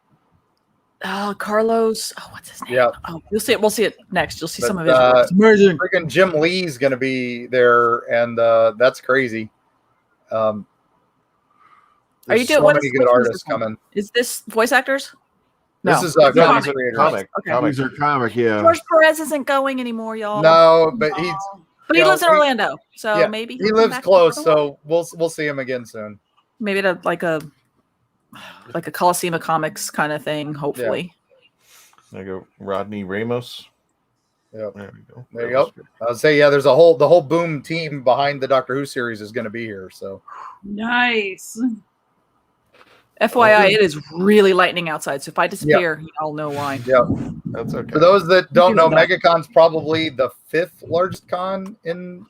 Speaker 2: Carlos. Oh, what's his name?
Speaker 5: yeah.
Speaker 2: Oh, you'll see it. We'll see it next. You'll see some of his.
Speaker 5: It's
Speaker 2: amazing.
Speaker 5: Freaking Jim Lee's going to be there, and that's crazy.
Speaker 2: Are you doing
Speaker 5: so
Speaker 2: what
Speaker 5: many
Speaker 2: is-
Speaker 5: good
Speaker 2: which one's
Speaker 5: artists
Speaker 2: this one?
Speaker 5: coming?
Speaker 2: Is this voice actors?
Speaker 5: This is
Speaker 1: No,
Speaker 5: comic
Speaker 1: these are
Speaker 5: creators.
Speaker 1: comic.
Speaker 2: Okay.
Speaker 3: These are comic, yeah.
Speaker 2: George Perez isn't going anymore, y'all.
Speaker 5: No, but he's
Speaker 2: But he lives in Orlando, so
Speaker 5: yeah,
Speaker 2: maybe
Speaker 5: he
Speaker 2: he'll come
Speaker 5: lives
Speaker 2: back
Speaker 5: close.
Speaker 2: for a while.
Speaker 5: So we'll see him again soon.
Speaker 2: Maybe like a Coliseum of Comics kind of thing. Hopefully.
Speaker 1: There you go. Rodney Ramos.
Speaker 5: Yep.
Speaker 1: There we go.
Speaker 5: There you go. I'll say there's the whole Boom team behind the Doctor Who series is going to be here. So
Speaker 4: Nice.
Speaker 2: FYI, it is really lightning outside. So if I disappear, y'all know why.
Speaker 5: yeah,
Speaker 1: That's okay.
Speaker 5: for those that don't know,
Speaker 2: That.
Speaker 5: MegaCon's probably the 5th largest con in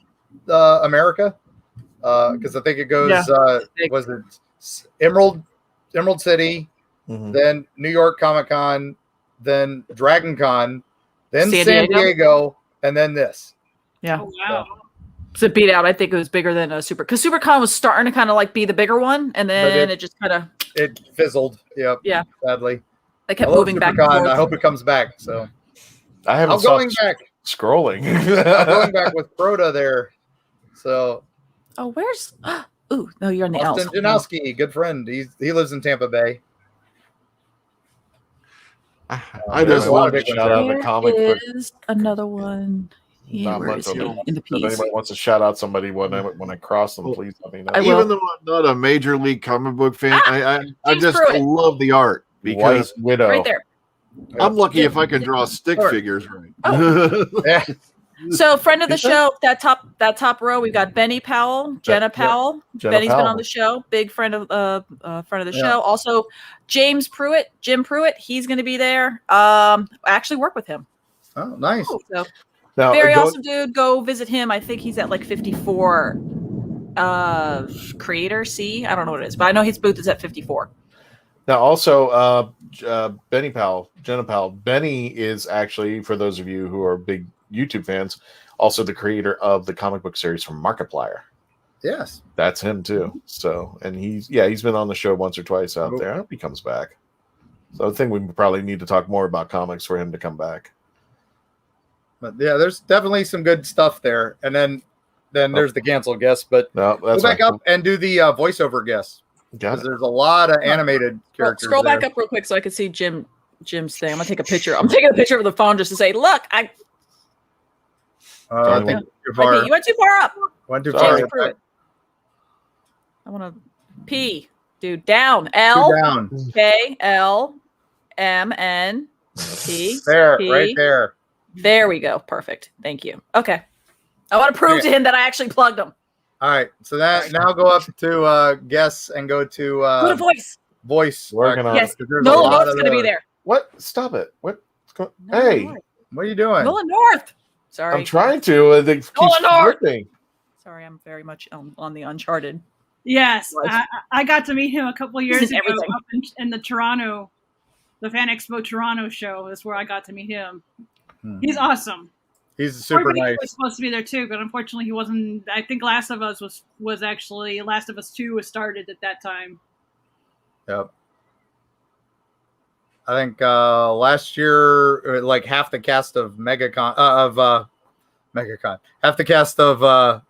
Speaker 5: America, because I think it goes was it Emerald City, then New York Comic Con, then Dragon Con, then San Diego, and then this.
Speaker 2: Yeah.
Speaker 4: Oh, wow.
Speaker 2: So beat out. I think it was bigger than a because SuperCon was starting to kind of like be the bigger one, and then it just kind of
Speaker 5: fizzled. Yep.
Speaker 2: Yeah.
Speaker 5: Sadly,
Speaker 2: I kept
Speaker 5: I love
Speaker 2: moving back and
Speaker 5: SuperCon.
Speaker 2: forth.
Speaker 5: I hope it comes back. So
Speaker 1: I haven't
Speaker 5: I'm going
Speaker 1: stopped
Speaker 5: back.
Speaker 1: scrolling.
Speaker 5: I'm going back with Crota there. So
Speaker 2: Oh, where's? Ooh, no, you're on the
Speaker 5: Austin
Speaker 2: L's.
Speaker 5: Janowski, good friend. He lives in Tampa Bay.
Speaker 3: I just love
Speaker 5: big
Speaker 1: shout out the comic book.
Speaker 2: Is another one. Yeah,
Speaker 1: Not
Speaker 2: where
Speaker 1: much
Speaker 2: is
Speaker 1: of
Speaker 2: he?
Speaker 1: it.
Speaker 2: In the
Speaker 1: If
Speaker 2: piece.
Speaker 1: anybody wants to shout out somebody when I cross them, please let me know.
Speaker 2: I will.
Speaker 3: Even though I'm not a major league comic book fan, I
Speaker 2: James
Speaker 3: just
Speaker 2: Pruitt.
Speaker 3: love the art because
Speaker 1: White Widow.
Speaker 2: Right there.
Speaker 3: I'm lucky if I can draw stick
Speaker 2: Sure.
Speaker 3: figures right.
Speaker 5: Yeah.
Speaker 2: So, friend of the show, that top row, we've got Benny Powell, Jenna Powell.
Speaker 1: Jenna
Speaker 2: Benny's been
Speaker 1: Powell.
Speaker 2: on the show, big friend of the
Speaker 5: Yeah.
Speaker 2: show. Also, Jim Pruitt, he's going to be there. I actually work with him.
Speaker 5: Oh, nice.
Speaker 2: So
Speaker 1: Now,
Speaker 2: very
Speaker 1: go-
Speaker 2: awesome dude. Go visit him. I think he's at like 54. Creator C. I don't know what it is, but I know his booth is at 54.
Speaker 1: Now, also, Benny Powell, Jenna Powell. Benny is actually, for those of you who are big YouTube fans, also the creator of the comic book series from Markiplier.
Speaker 5: Yes.
Speaker 1: That's him too. So, and he's been on the show once or twice out
Speaker 5: Cool.
Speaker 1: there. I hope he comes back. So I think we probably need to talk more about comics for him to come back.
Speaker 5: But yeah, there's definitely some good stuff there. And then there's the canceled guests, but
Speaker 1: No,
Speaker 5: go
Speaker 1: that's
Speaker 5: back
Speaker 1: fine.
Speaker 5: up and do the voiceover guests.
Speaker 1: Got
Speaker 5: Because
Speaker 1: it.
Speaker 5: there's a lot of animated
Speaker 2: Well,
Speaker 5: characters.
Speaker 2: scroll back
Speaker 5: there.
Speaker 2: up real quick so I can see Jim's thing. I'm gonna take a picture. I'm taking a picture of the phone just to say, look, I
Speaker 5: I think too far.
Speaker 2: you went too far up.
Speaker 5: Went too
Speaker 1: Sorry.
Speaker 5: far.
Speaker 2: Pruitt. I want to P, dude, down. L
Speaker 5: Down.
Speaker 2: K L M N P.
Speaker 5: There,
Speaker 2: P.
Speaker 5: right there.
Speaker 2: There we go. Perfect. Thank you. Okay. I want to prove to him that I actually plugged him.
Speaker 5: All right. So that now go up to guests and go to
Speaker 2: Go to voice.
Speaker 5: voice.
Speaker 1: Working on
Speaker 2: Yes.
Speaker 1: it.
Speaker 5: 'cause there's a
Speaker 2: Nolan
Speaker 5: lot
Speaker 2: North's
Speaker 5: of
Speaker 2: going to be
Speaker 5: those.
Speaker 2: there.
Speaker 1: What? Stop it. What? Hey,
Speaker 5: What are you doing?
Speaker 2: Nolan North. Sorry.
Speaker 1: I'm trying to. They keep
Speaker 2: Nolan North.
Speaker 1: flipping.
Speaker 2: Sorry, I'm very much on the Uncharted.
Speaker 4: Yes,
Speaker 2: Right.
Speaker 4: I got to meet him a couple years
Speaker 2: He's
Speaker 4: ago
Speaker 2: in everything.
Speaker 4: up in the Toronto the Fan Expo Toronto show. That's where I got to meet him.
Speaker 5: He's
Speaker 4: awesome.
Speaker 5: He's super
Speaker 4: Everybody
Speaker 5: nice.
Speaker 4: was supposed to be there too, but unfortunately he wasn't. I think Last of Us was actually Last of Us 2 was started at that time.
Speaker 5: Yep. I think last year, like half the cast of half the cast of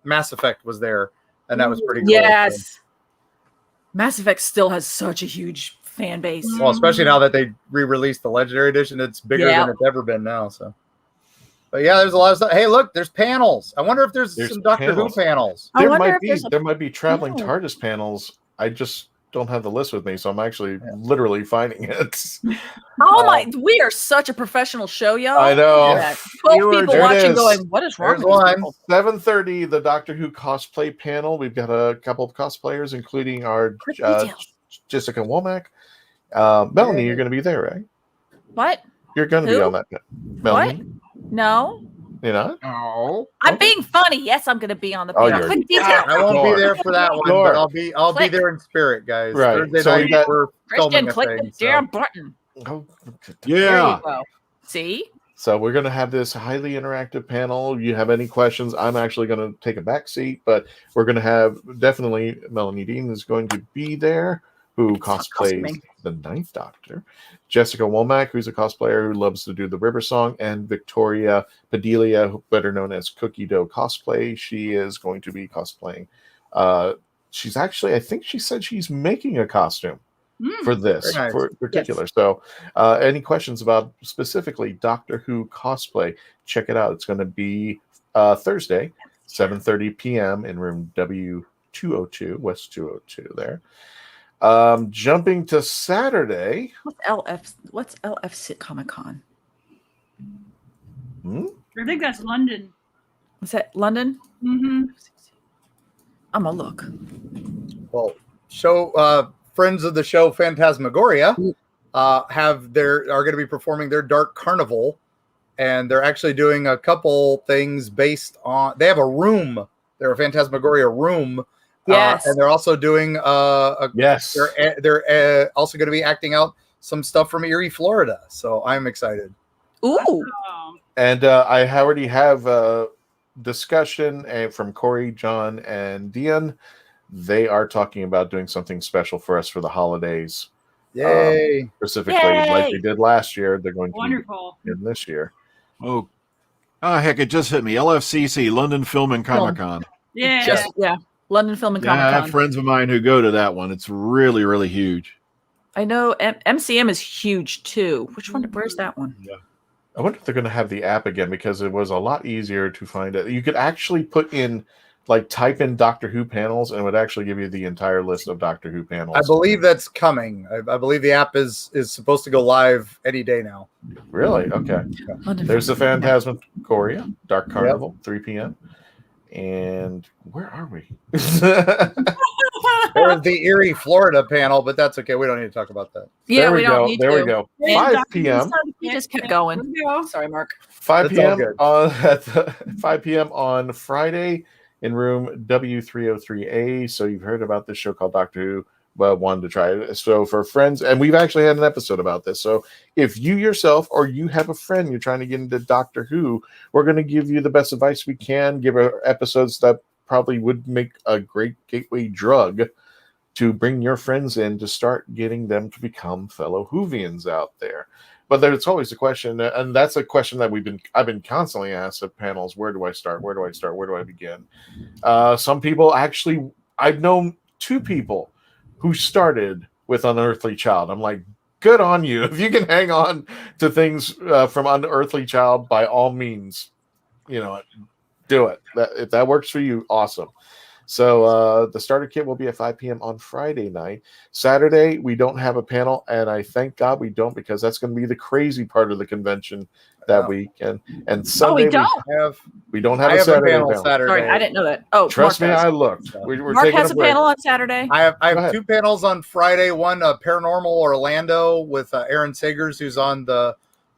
Speaker 5: Mass Effect was there, and that was pretty cool.
Speaker 2: Yes.
Speaker 5: So.
Speaker 2: Mass Effect still has such a huge fan base.
Speaker 5: Well, especially now that they re-released the Legendary Edition, it's bigger than it's ever been now. So, but yeah, there's a lot of stuff. Hey, look, there's panels. I wonder if there's some Doctor Who panels.
Speaker 1: There might be Traveling TARDIS panels. I just don't have the list with me, so I'm actually literally finding it.
Speaker 2: Oh my! We are such a professional show, y'all.
Speaker 1: I know.
Speaker 2: Yeah. 12 people watching, going, "What is wrong?"
Speaker 5: There's
Speaker 2: with these people?
Speaker 1: 7:30, the Doctor Who cosplay panel. We've got a couple of cosplayers, including our Jessica Womack. Melanie, you're going to be there, right?
Speaker 2: What?
Speaker 1: You're going to be on that. Melanie?
Speaker 2: What? No.
Speaker 1: You know?
Speaker 3: No.
Speaker 2: I'm being funny. Yes, I'm going to be on the
Speaker 1: Oh,
Speaker 2: panel. Click detail.
Speaker 5: I won't be there for that one, but I'll be there in spirit, guys.
Speaker 1: Right.
Speaker 5: Thursday
Speaker 1: So
Speaker 5: night
Speaker 1: we got
Speaker 5: we're
Speaker 2: Christian,
Speaker 5: filming a
Speaker 2: click
Speaker 5: thing,
Speaker 2: the damn button.
Speaker 1: Oh,
Speaker 2: There
Speaker 3: Yeah.
Speaker 2: you go. See?
Speaker 1: So we're going to have this highly interactive panel. You have any questions? I'm actually going to take a back seat, but we're going to have definitely Melanie Dean is going to be there, who cosplays the Ninth Doctor. Jessica Womack, who's a cosplayer who loves to do the River Song, and Victoria Padilla, better known as Cookie Dough Cosplay. She is going to be cosplaying. She's actually, I think she said she's making a costume for this,
Speaker 5: Very nice.
Speaker 1: for particular. So any questions about specifically Doctor Who cosplay, check it out. It's going to be Thursday, 7:30 p.m. in room W202, West 202 there. Jumping to Saturday.
Speaker 2: What's LF Comic Con?
Speaker 4: I think that's London.
Speaker 2: Is that London?
Speaker 4: Mm-hmm.
Speaker 2: I'm gonna look.
Speaker 5: Well, friends of the show Phantasmagoria are going to be performing their Dark Carnival, and they're actually doing a couple things based on. They have a room. They're a Phantasmagoria room.
Speaker 2: Yes,
Speaker 5: and they're also doing
Speaker 1: yes.
Speaker 5: They're also going to be acting out some stuff from Erie, Florida. So I'm excited.
Speaker 2: Ooh,
Speaker 1: and I already have a discussion from Corey, John, and Dion. They are talking about doing something special for us for the holidays.
Speaker 5: Yay!
Speaker 1: Specifically, like they did last year, they're going to do in this year.
Speaker 3: Oh, heck! It just hit me. LFCC, London Film and Comic Con.
Speaker 4: Yeah.
Speaker 2: Yeah. London Film and
Speaker 3: Yeah,
Speaker 2: Comic
Speaker 3: I
Speaker 2: Con.
Speaker 3: have friends of mine who go to that one. It's really, really huge.
Speaker 2: I know MCM is huge too. Where's that one?
Speaker 3: Yeah.
Speaker 1: I wonder if they're going to have the app again, because it was a lot easier to find it. You could actually type in Doctor Who panels, and it would actually give you the entire list of Doctor Who panels.
Speaker 5: I believe that's coming. I believe the app is supposed to go live any day now.
Speaker 1: Really? Okay. There's the Phantasmagoria Dark Carnival, 3 p.m. And where are we?
Speaker 5: There's the Erie, Florida panel, but that's okay. We don't need to talk about that.
Speaker 2: Yeah,
Speaker 1: there
Speaker 2: we don't need
Speaker 1: there
Speaker 2: to.
Speaker 1: we go. 5 p.m.
Speaker 2: You just kept going. Sorry, Mark.
Speaker 1: 5
Speaker 5: That's all
Speaker 1: p.m.
Speaker 5: good.
Speaker 1: 5 p.m. on Friday in room W303A. So you've heard about this show called Doctor Who, but wanted to try it. So for friends, and we've actually had an episode about this. So if you yourself or you have a friend you're trying to get into Doctor Who, we're going to give you the best advice we can. Give episodes that probably would make a great gateway drug to bring your friends in to start getting them to become fellow Whovians out there. But there's always a question, and that's a question that I've been constantly asked at panels: where do I start? Where do I start? Where do I begin? Some people actually, I've known 2 people who started with Unearthly Child. I'm like, good on you. If you can hang on to things from Unearthly Child, by all means, do it. If that works for you, awesome. So the starter kit will be at 5 p.m. on Friday night. Saturday, we don't have a panel, and I thank God we don't, because that's going to be the crazy part of the convention that weekend. And Sunday, we don't have a Saturday panel.
Speaker 2: Sorry, I didn't know that. Oh,
Speaker 1: trust me,
Speaker 2: Mark
Speaker 1: I looked. We're
Speaker 2: Mark
Speaker 1: taking
Speaker 2: has a panel on Saturday.
Speaker 5: I have 2 panels on Friday. One, Paranormal Orlando with Aaron Sagers, who's on the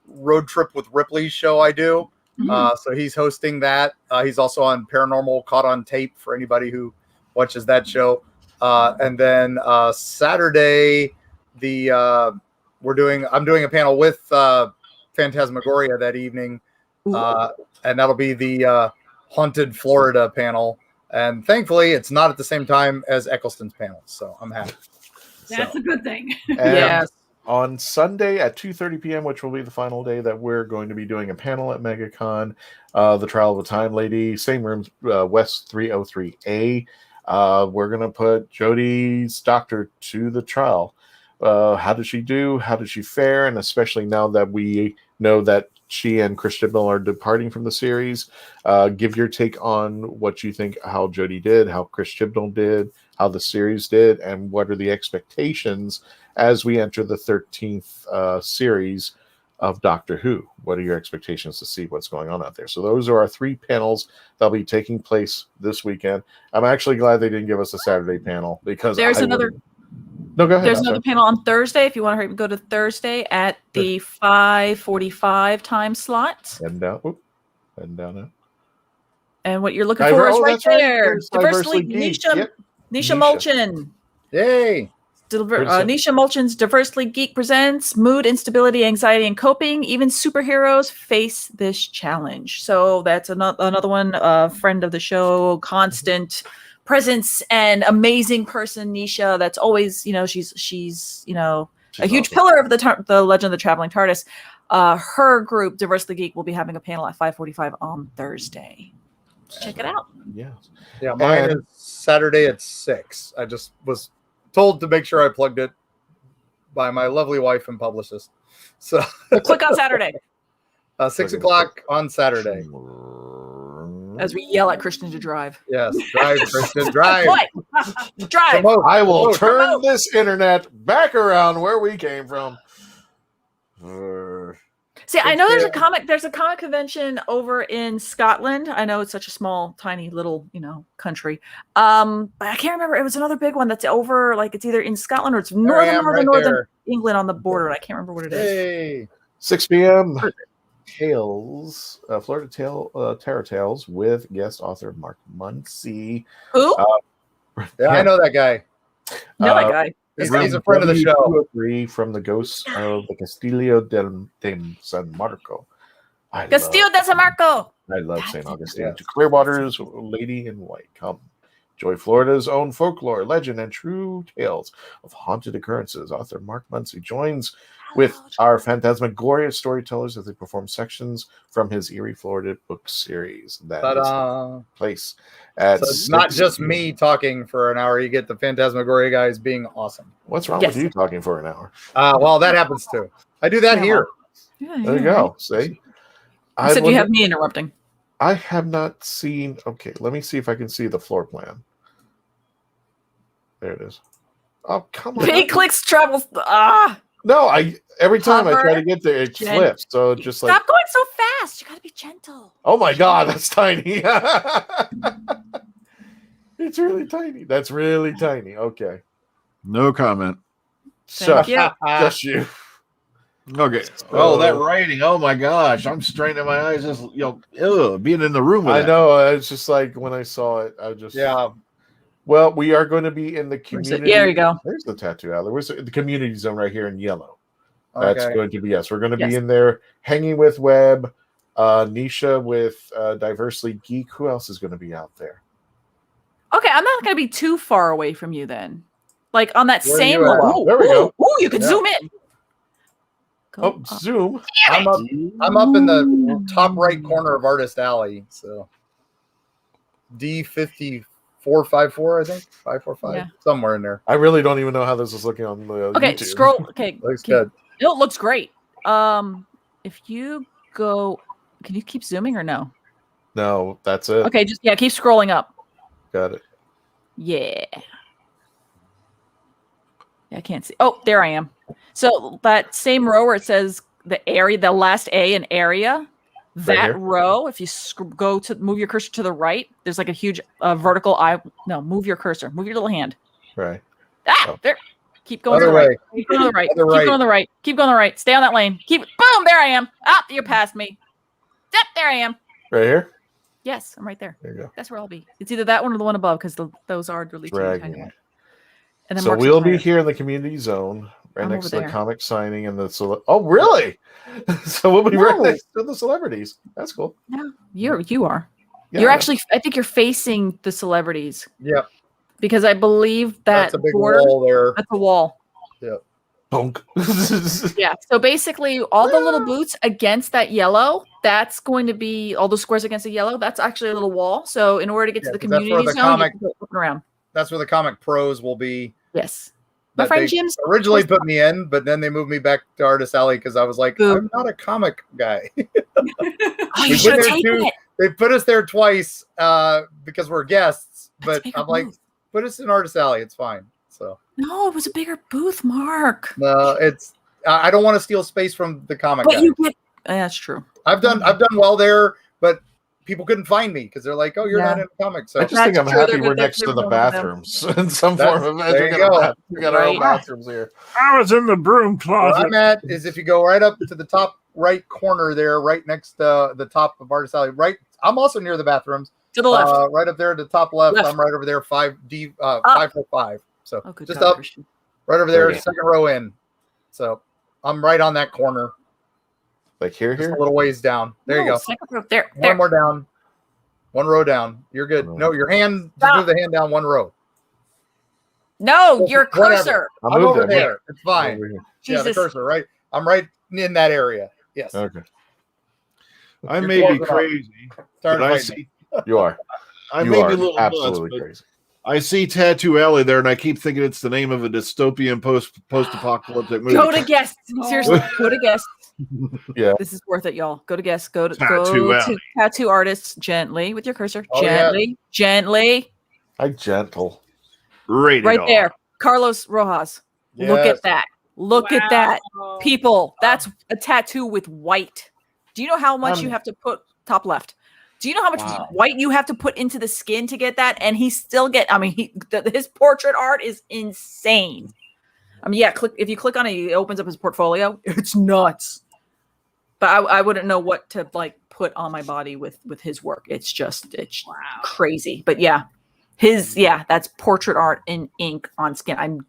Speaker 5: Road Trip with Ripley show I do. So he's hosting that. He's also on Paranormal Caught on Tape for anybody who watches that show. And then Saturday, I'm doing a panel with Phantasmagoria that evening, and that'll be the Haunted Florida panel. And thankfully, it's not at the same time as Eccleston's panel, so I'm happy.
Speaker 4: That's a good thing.
Speaker 1: Yes. On Sunday at 2:30 p.m., which will be the final day that we're going to be doing a panel at MegaCon, The Trial of a Time Lady, same room, West 303A. We're going to put Jodie's doctor to the trial. How did she do? How did she fare? And especially now that we know that she and Chris Chibnall are departing from the series, give your take on what you think, how Jodie did, how Chris Chibnall did, how the series did, and what are the expectations as we enter the 13th series of Doctor Who. What are your expectations to see what's going on out there? So those are our 3 panels that'll be taking place this weekend. I'm actually glad they didn't give us a Saturday panel because
Speaker 2: there's another.
Speaker 1: No, go ahead.
Speaker 2: There's another panel on Thursday if you want to go to Thursday at the 5:45 time slot.
Speaker 1: And down now.
Speaker 2: And what you're looking for is right there.
Speaker 1: Diversely Geek.
Speaker 2: Nisha Mulchin.
Speaker 5: Yay.
Speaker 2: Nisha Mulchin's Diversely Geek presents Mood, Instability, Anxiety, and Coping. Even superheroes face this challenge. So that's another one, friend of the show, constant presence and amazing person, Nisha. That's always, she's a huge pillar of the Legend of the Traveling TARDIS. Her group, Diversely Geek, will be having a panel at 5:45 on Thursday. Check it out.
Speaker 5: Yeah, mine is Saturday at 6. I just was told to make sure I plugged it by my lovely wife and publicist. So
Speaker 2: click on Saturday.
Speaker 5: 6 o'clock on Saturday.
Speaker 2: As we yell at Christian to drive.
Speaker 5: Yes, drive, Christian, drive.
Speaker 2: Drive.
Speaker 1: I will turn this internet back around where we came from.
Speaker 2: See, I know there's a comic convention over in Scotland. I know it's such a small, tiny little, country. But I can't remember. It was another big one that's over, like it's either in Scotland or it's northern England on the border. I can't remember what it is.
Speaker 5: Hey.
Speaker 1: 6 p.m. Tales, Florida Terror Tales with guest author Mark Muncy.
Speaker 2: Who?
Speaker 5: I know that guy.
Speaker 2: That guy.
Speaker 5: He's a friend of the show.
Speaker 1: From the Ghosts of the Castillo de San Marco.
Speaker 2: Castillo de San Marco.
Speaker 1: I love St. Augustine. To Clearwater's Lady in White. Come. Enjoy Florida's own folklore, legend, and true tales of haunted occurrences. Author Mark Muncy joins with our Phantasmagoria storytellers as they perform sections from his Eerie Florida book series. That is place. So
Speaker 5: it's not just me talking for an hour. You get the Phantasmagoria guys being awesome.
Speaker 1: What's wrong with you talking for an hour?
Speaker 5: Well, that happens too. I do that here.
Speaker 1: There you go. See?
Speaker 2: You said you have me interrupting.
Speaker 1: I have not seen. Okay, let me see if I can see the floor plan. There it is. Oh, come on.
Speaker 2: He clicks travels.
Speaker 1: No, every time I try to get there, it flips. So just
Speaker 2: stop going so fast. You got to be gentle.
Speaker 1: Oh my God, that's tiny. It's really tiny. That's really tiny. Okay.
Speaker 3: No comment.
Speaker 1: Just you.
Speaker 3: Okay. Oh, that writing. Oh my gosh. I'm straining my eyes. Just being in the room with
Speaker 1: I know. It's just like when I saw it, I just Well, we are going to be in the community.
Speaker 2: There you go.
Speaker 1: There's the tattoo out there. Where's the community zone right here in yellow?
Speaker 5: Okay.
Speaker 1: That's going to be us. We're going to be in there hanging with Webb, Nisha with Diversely Geek. Who else is going to be out there?
Speaker 2: Okay, I'm not going to be too far away from you then. Like on that same
Speaker 1: level. There we go.
Speaker 2: Ooh, you can zoom in.
Speaker 1: Zoom.
Speaker 5: I'm up in the top right corner of Artist Alley. So D5454, I think 545, somewhere in there.
Speaker 1: I really don't even know how this is looking on the YouTube.
Speaker 2: Scroll. Okay,
Speaker 5: looks good.
Speaker 2: It looks great. If you go, can you keep zooming or no?
Speaker 1: No, that's it.
Speaker 2: Okay, just keep scrolling up.
Speaker 1: Got it.
Speaker 2: Yeah. I can't see. Oh, there I am. So that same row where it says the area, the last A in area, that row, if you move your cursor to the right, there's like a huge vertical eye. No, move your cursor. Move your little hand.
Speaker 1: Right.
Speaker 2: There. Keep going to the right. Keep going to the right. Keep going to the right. Keep going to the right. Stay on that lane. Boom, there I am. You're past me. Yep, there I am.
Speaker 1: Right here?
Speaker 2: Yes, I'm right there.
Speaker 1: There you go.
Speaker 2: That's where I'll be. It's either that one or the one above because those are really tiny.
Speaker 1: And then so we'll be here in the community zone. Right
Speaker 2: I'm
Speaker 1: next to
Speaker 2: over
Speaker 1: the
Speaker 2: there.
Speaker 1: comic signing and the oh, really? So we'll be right next to the celebrities. That's cool.
Speaker 2: No, you are.
Speaker 1: Yeah.
Speaker 2: You're actually. I think you're facing the celebrities.
Speaker 5: Yep.
Speaker 2: Because I believe that
Speaker 5: That's a big
Speaker 2: border,
Speaker 5: wall there.
Speaker 2: That's a wall.
Speaker 5: Yep.
Speaker 1: Bonk.
Speaker 2: Yeah. So basically, all the little booths against that yellow, that's going to be all those squares against the yellow. That's actually a little wall. So in order to get to the
Speaker 5: 'cause that's where
Speaker 2: community
Speaker 5: the
Speaker 2: zone, you
Speaker 5: comic-
Speaker 2: have to go up and around.
Speaker 5: That's where the comic pros will be.
Speaker 2: Yes. My
Speaker 5: That
Speaker 2: friend
Speaker 5: they
Speaker 2: Jim's
Speaker 5: originally put me in, but then they moved me back to Artist Alley because I was like, I'm not a comic guy.
Speaker 2: Oh, you should have taken it.
Speaker 5: They put us there twice because we're guests, but I'm like, put us in Artist Alley. It's fine. So
Speaker 2: No, it was a bigger booth, Mark.
Speaker 5: no, it's I don't want to steal space from the comic
Speaker 2: But
Speaker 5: guy.
Speaker 2: you get. That's true.
Speaker 5: I've done well there, but people couldn't find me because they're like, oh, you're not in a comic. So
Speaker 1: I just think I'm happy we're next to the bathrooms in some form of
Speaker 5: There
Speaker 1: measure.
Speaker 5: you go.
Speaker 1: We got our own bathrooms here.
Speaker 3: I was in the broom
Speaker 5: Where
Speaker 3: closet.
Speaker 5: I'm at is if you go right up to the top right corner there, right next to the top of Artist Alley. Right, I'm also near the bathrooms.
Speaker 2: To the left.
Speaker 5: Right up there at the top left.
Speaker 2: Left.
Speaker 5: I'm right over there, 5'5". So
Speaker 2: good
Speaker 5: just
Speaker 2: God,
Speaker 5: up,
Speaker 2: Christian.
Speaker 5: right over there,
Speaker 1: Yeah.
Speaker 5: second row in. So I'm right on that corner.
Speaker 1: Like here,
Speaker 5: Just a little ways down. There you
Speaker 2: No,
Speaker 5: go.
Speaker 2: second row. There.
Speaker 5: One more down. One row down. You're good. No, your hand. Just move the hand down one row.
Speaker 2: No, your
Speaker 5: Whatever.
Speaker 2: cursor.
Speaker 5: I'm over there. It's fine.
Speaker 1: Over here.
Speaker 5: Yeah, the
Speaker 2: Jesus.
Speaker 5: cursor, right? I'm right in that area. Yes.
Speaker 1: Okay.
Speaker 3: I
Speaker 5: You're
Speaker 3: may be
Speaker 5: close enough.
Speaker 3: crazy,
Speaker 5: Started
Speaker 3: but I
Speaker 5: fighting
Speaker 3: see.
Speaker 1: You are.
Speaker 3: I
Speaker 1: You
Speaker 3: may
Speaker 1: are
Speaker 3: be a little
Speaker 1: absolutely
Speaker 3: nuts, but
Speaker 1: crazy.
Speaker 3: I see Tattoo Alley there, and I keep thinking it's the name of a dystopian post-apocalyptic movie.
Speaker 2: Go to guest. Seriously, go to guest.
Speaker 1: Yeah.
Speaker 2: This is worth it, y'all. Go to guest. Go to
Speaker 3: Tattoo Alley.
Speaker 2: tattoo artists gently with your cursor.
Speaker 5: Oh, yeah.
Speaker 2: Gently.
Speaker 1: I gentle.
Speaker 3: Rated
Speaker 2: Right
Speaker 3: R.
Speaker 2: there. Carlos Rojas. Look
Speaker 5: Yes.
Speaker 2: at that. Look at that. People, that's a tattoo with white. Do you know how much you have to put top left? Do you know how much white you have to put into the skin to get that? And he still his portrait art is insane. I mean, yeah, if you click on it, it opens up his portfolio. It's nuts. But I wouldn't know what to like put on my body with his work. It's crazy. But yeah, that's portrait art in ink on skin.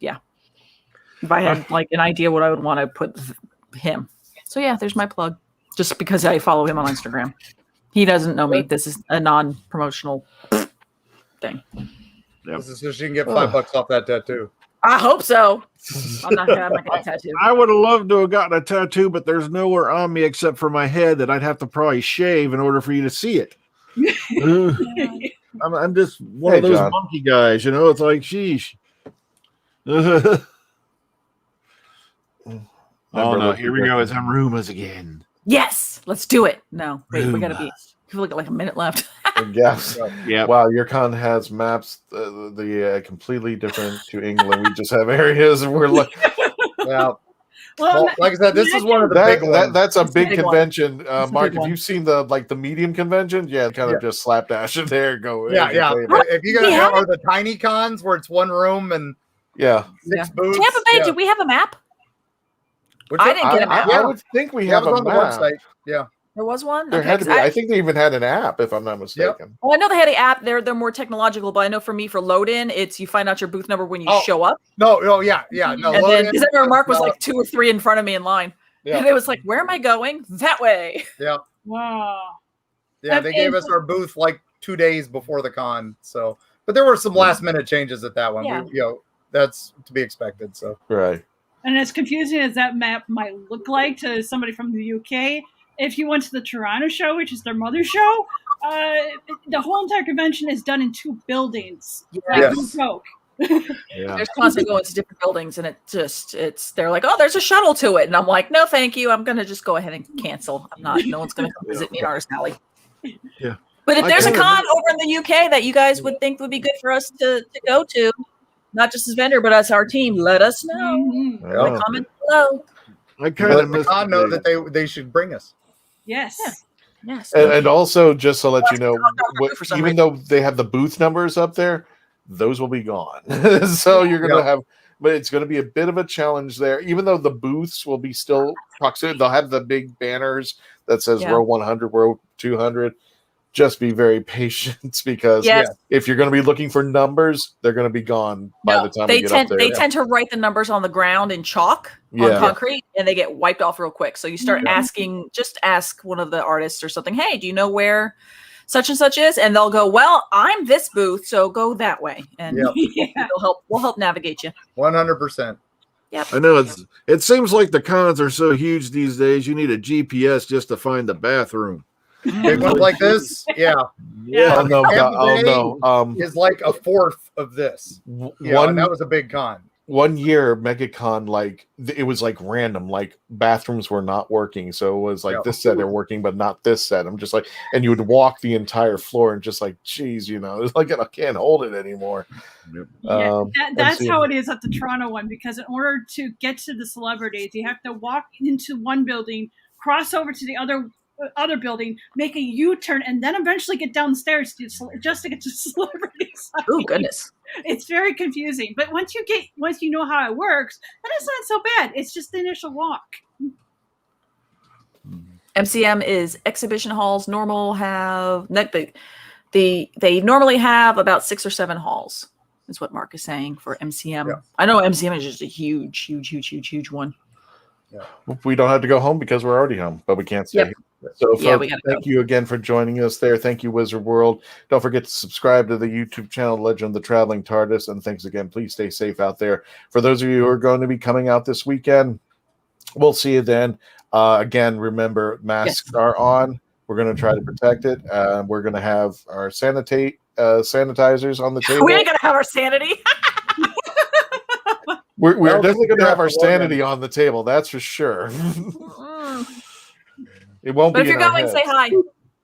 Speaker 2: If I had like an idea what I would want to put him. So yeah, there's my plug. Just because I follow him on Instagram. He doesn't know me. This is a non-promotional thing.
Speaker 5: This is so she can get $5 off that tattoo.
Speaker 2: I hope so. I'm not gonna get a tattoo.
Speaker 3: I would have loved to have gotten a tattoo, but there's nowhere on me except for my head that I'd have to probably shave in order for you to see it. I'm just one of those
Speaker 1: John.
Speaker 3: monkey guys, It's like, sheesh. Oh no! Here we go. It's on rumors again.
Speaker 2: Yes, let's do it. No, wait, we gotta be. We've got like a minute left.
Speaker 1: Yes.
Speaker 3: Yeah.
Speaker 1: Wow, your con has maps completely different to England. We just have areas and we're like,
Speaker 5: Well, like I said, this is one of the big ones.
Speaker 1: That's a
Speaker 2: It's a
Speaker 1: big
Speaker 2: big one.
Speaker 1: convention.
Speaker 2: It's a
Speaker 1: Mark,
Speaker 2: big
Speaker 1: have
Speaker 2: one.
Speaker 1: you seen the medium convention? Yeah, kind of just slapdash it there. Go.
Speaker 5: Yeah. If you guys
Speaker 2: Yeah.
Speaker 5: are the tiny cons where it's one room and
Speaker 1: Yeah.
Speaker 5: six booths.
Speaker 2: Tampa Bay,
Speaker 5: yeah.
Speaker 2: did we have a map?
Speaker 5: Which
Speaker 2: I
Speaker 5: one?
Speaker 2: didn't get a map.
Speaker 1: I would think we
Speaker 5: Yeah,
Speaker 1: have
Speaker 5: it was
Speaker 1: a
Speaker 5: on the
Speaker 1: map.
Speaker 5: website. Yeah.
Speaker 2: There was one.
Speaker 1: There
Speaker 2: Okay,
Speaker 1: had to
Speaker 2: 'cause
Speaker 1: be. I think they even had an app, if I'm not mistaken.
Speaker 2: Well, I know they had an app. They're more technological, but I know for me, for load in, it's you find out your booth number when you show up.
Speaker 5: No, yeah. No,
Speaker 2: And
Speaker 5: load
Speaker 2: then
Speaker 5: in,
Speaker 2: because I remember Mark was
Speaker 5: no.
Speaker 2: like 2 or 3 in front of me in line,
Speaker 5: Yeah.
Speaker 2: and it was like, "Where am I going? That way."
Speaker 5: Yeah.
Speaker 4: Wow.
Speaker 5: Yeah, they gave us our booth like 2 days before the con. So, but there were some last minute changes at that one.
Speaker 2: Yeah.
Speaker 5: That's to be expected. So,
Speaker 1: Right.
Speaker 4: And as confusing as that map might look like to somebody from the UK, if you went to the Toronto show, which is their mother show, the whole entire convention is done in 2 buildings. Like,
Speaker 5: Yes.
Speaker 4: no joke.
Speaker 3: Yeah.
Speaker 2: There's constantly going to different buildings, and they're like, "Oh, there's a shuttle to it," and I'm like, "No, thank you. I'm gonna just go ahead and cancel. No one's gonna come visit me in Artist Alley."
Speaker 3: Yeah.
Speaker 2: But if
Speaker 3: I
Speaker 2: there's a
Speaker 3: kinda-
Speaker 2: con over in the UK that you guys would think would be good for us to go to, not just as vendor, but as our team, let us know.
Speaker 4: Mhm.
Speaker 1: Yeah.
Speaker 2: Comment below.
Speaker 3: I kind of
Speaker 5: let the
Speaker 3: missed
Speaker 5: con
Speaker 3: the
Speaker 5: know
Speaker 3: day.
Speaker 5: that they should bring us.
Speaker 4: Yes.
Speaker 2: Yes.
Speaker 1: And also, just to let you know,
Speaker 2: For some
Speaker 1: even
Speaker 2: reason.
Speaker 1: though they have the booth numbers up there, those will be gone. So you're going to have, but it's going to be a bit of a challenge there. Even though the booths will be still proximity, they'll have the big banners that says
Speaker 2: Yeah.
Speaker 1: row 100, row 200. just be very patient because if you're going to be looking for numbers, they're going to be gone by the time
Speaker 2: they
Speaker 1: you get
Speaker 2: tend
Speaker 1: up there.
Speaker 2: they tend to write the numbers on the ground in chalk on concrete, and they get wiped off real quick. So you start asking, just ask one of the artists or something, hey, do you know where such and such is? And they'll go, well, I'm this booth, so go that way, and we'll help navigate you.
Speaker 5: 100%.
Speaker 2: Yep.
Speaker 3: I know it seems like the cons are so huge these days. You need a GPS just to find the bathroom.
Speaker 5: Big ones like this,
Speaker 1: Oh no,
Speaker 5: is like a fourth of this. And that was a big con.
Speaker 1: One year, MegaCon, like it was like random, like bathrooms were not working, so it was like this set are working, but not this set. I'm just like, and you would walk the entire floor and just like, geez, it's like I can't hold it anymore.
Speaker 4: That's how it is at the Toronto one, because in order to get to the celebrities, you have to walk into one building, cross over to the other building, make a U-turn, and then eventually get downstairs just to get to celebrities.
Speaker 2: Oh goodness,
Speaker 4: it's very confusing. But once you know how it works, then it's not so bad. It's just the initial walk.
Speaker 2: MCM is exhibition halls. Normal have they normally have about 6 or 7 halls. Is what Mark is saying for MCM. Yeah. I know MCM is just a huge one.
Speaker 1: Yeah. We don't have to go home because we're already home, but we can't stay here. So folks, thank you again for joining us there. Thank you, Wizard World. Don't forget to subscribe to the YouTube channel, Legend of the Traveling TARDIS. And thanks again. Please stay safe out there. For those of you who are going to be coming out this weekend, we'll see you then. Again, remember, masks are on. We're going to try to protect it. We're going to have our sanitizers on the table.
Speaker 2: We ain't going to have our sanity.
Speaker 1: We're definitely going to have our sanity on the table. That's for sure. It won't
Speaker 2: but
Speaker 1: be.
Speaker 2: But if you're going, say hi.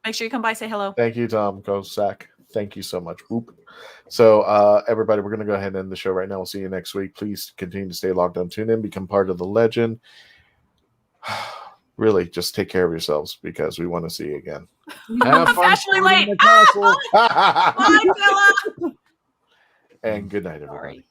Speaker 2: Make sure you come by, say hello.
Speaker 1: Thank you, Tom. Go Sack. Thank you so much. Whoop. So, everybody, we're going to go ahead and end the show right now. We'll see you next week. Please continue to stay logged on, tune in, become part of the legend. Really, just take care of yourselves because we want to see you again.
Speaker 2: Have fun. Fashionably late. Bye,
Speaker 1: And good night, everybody.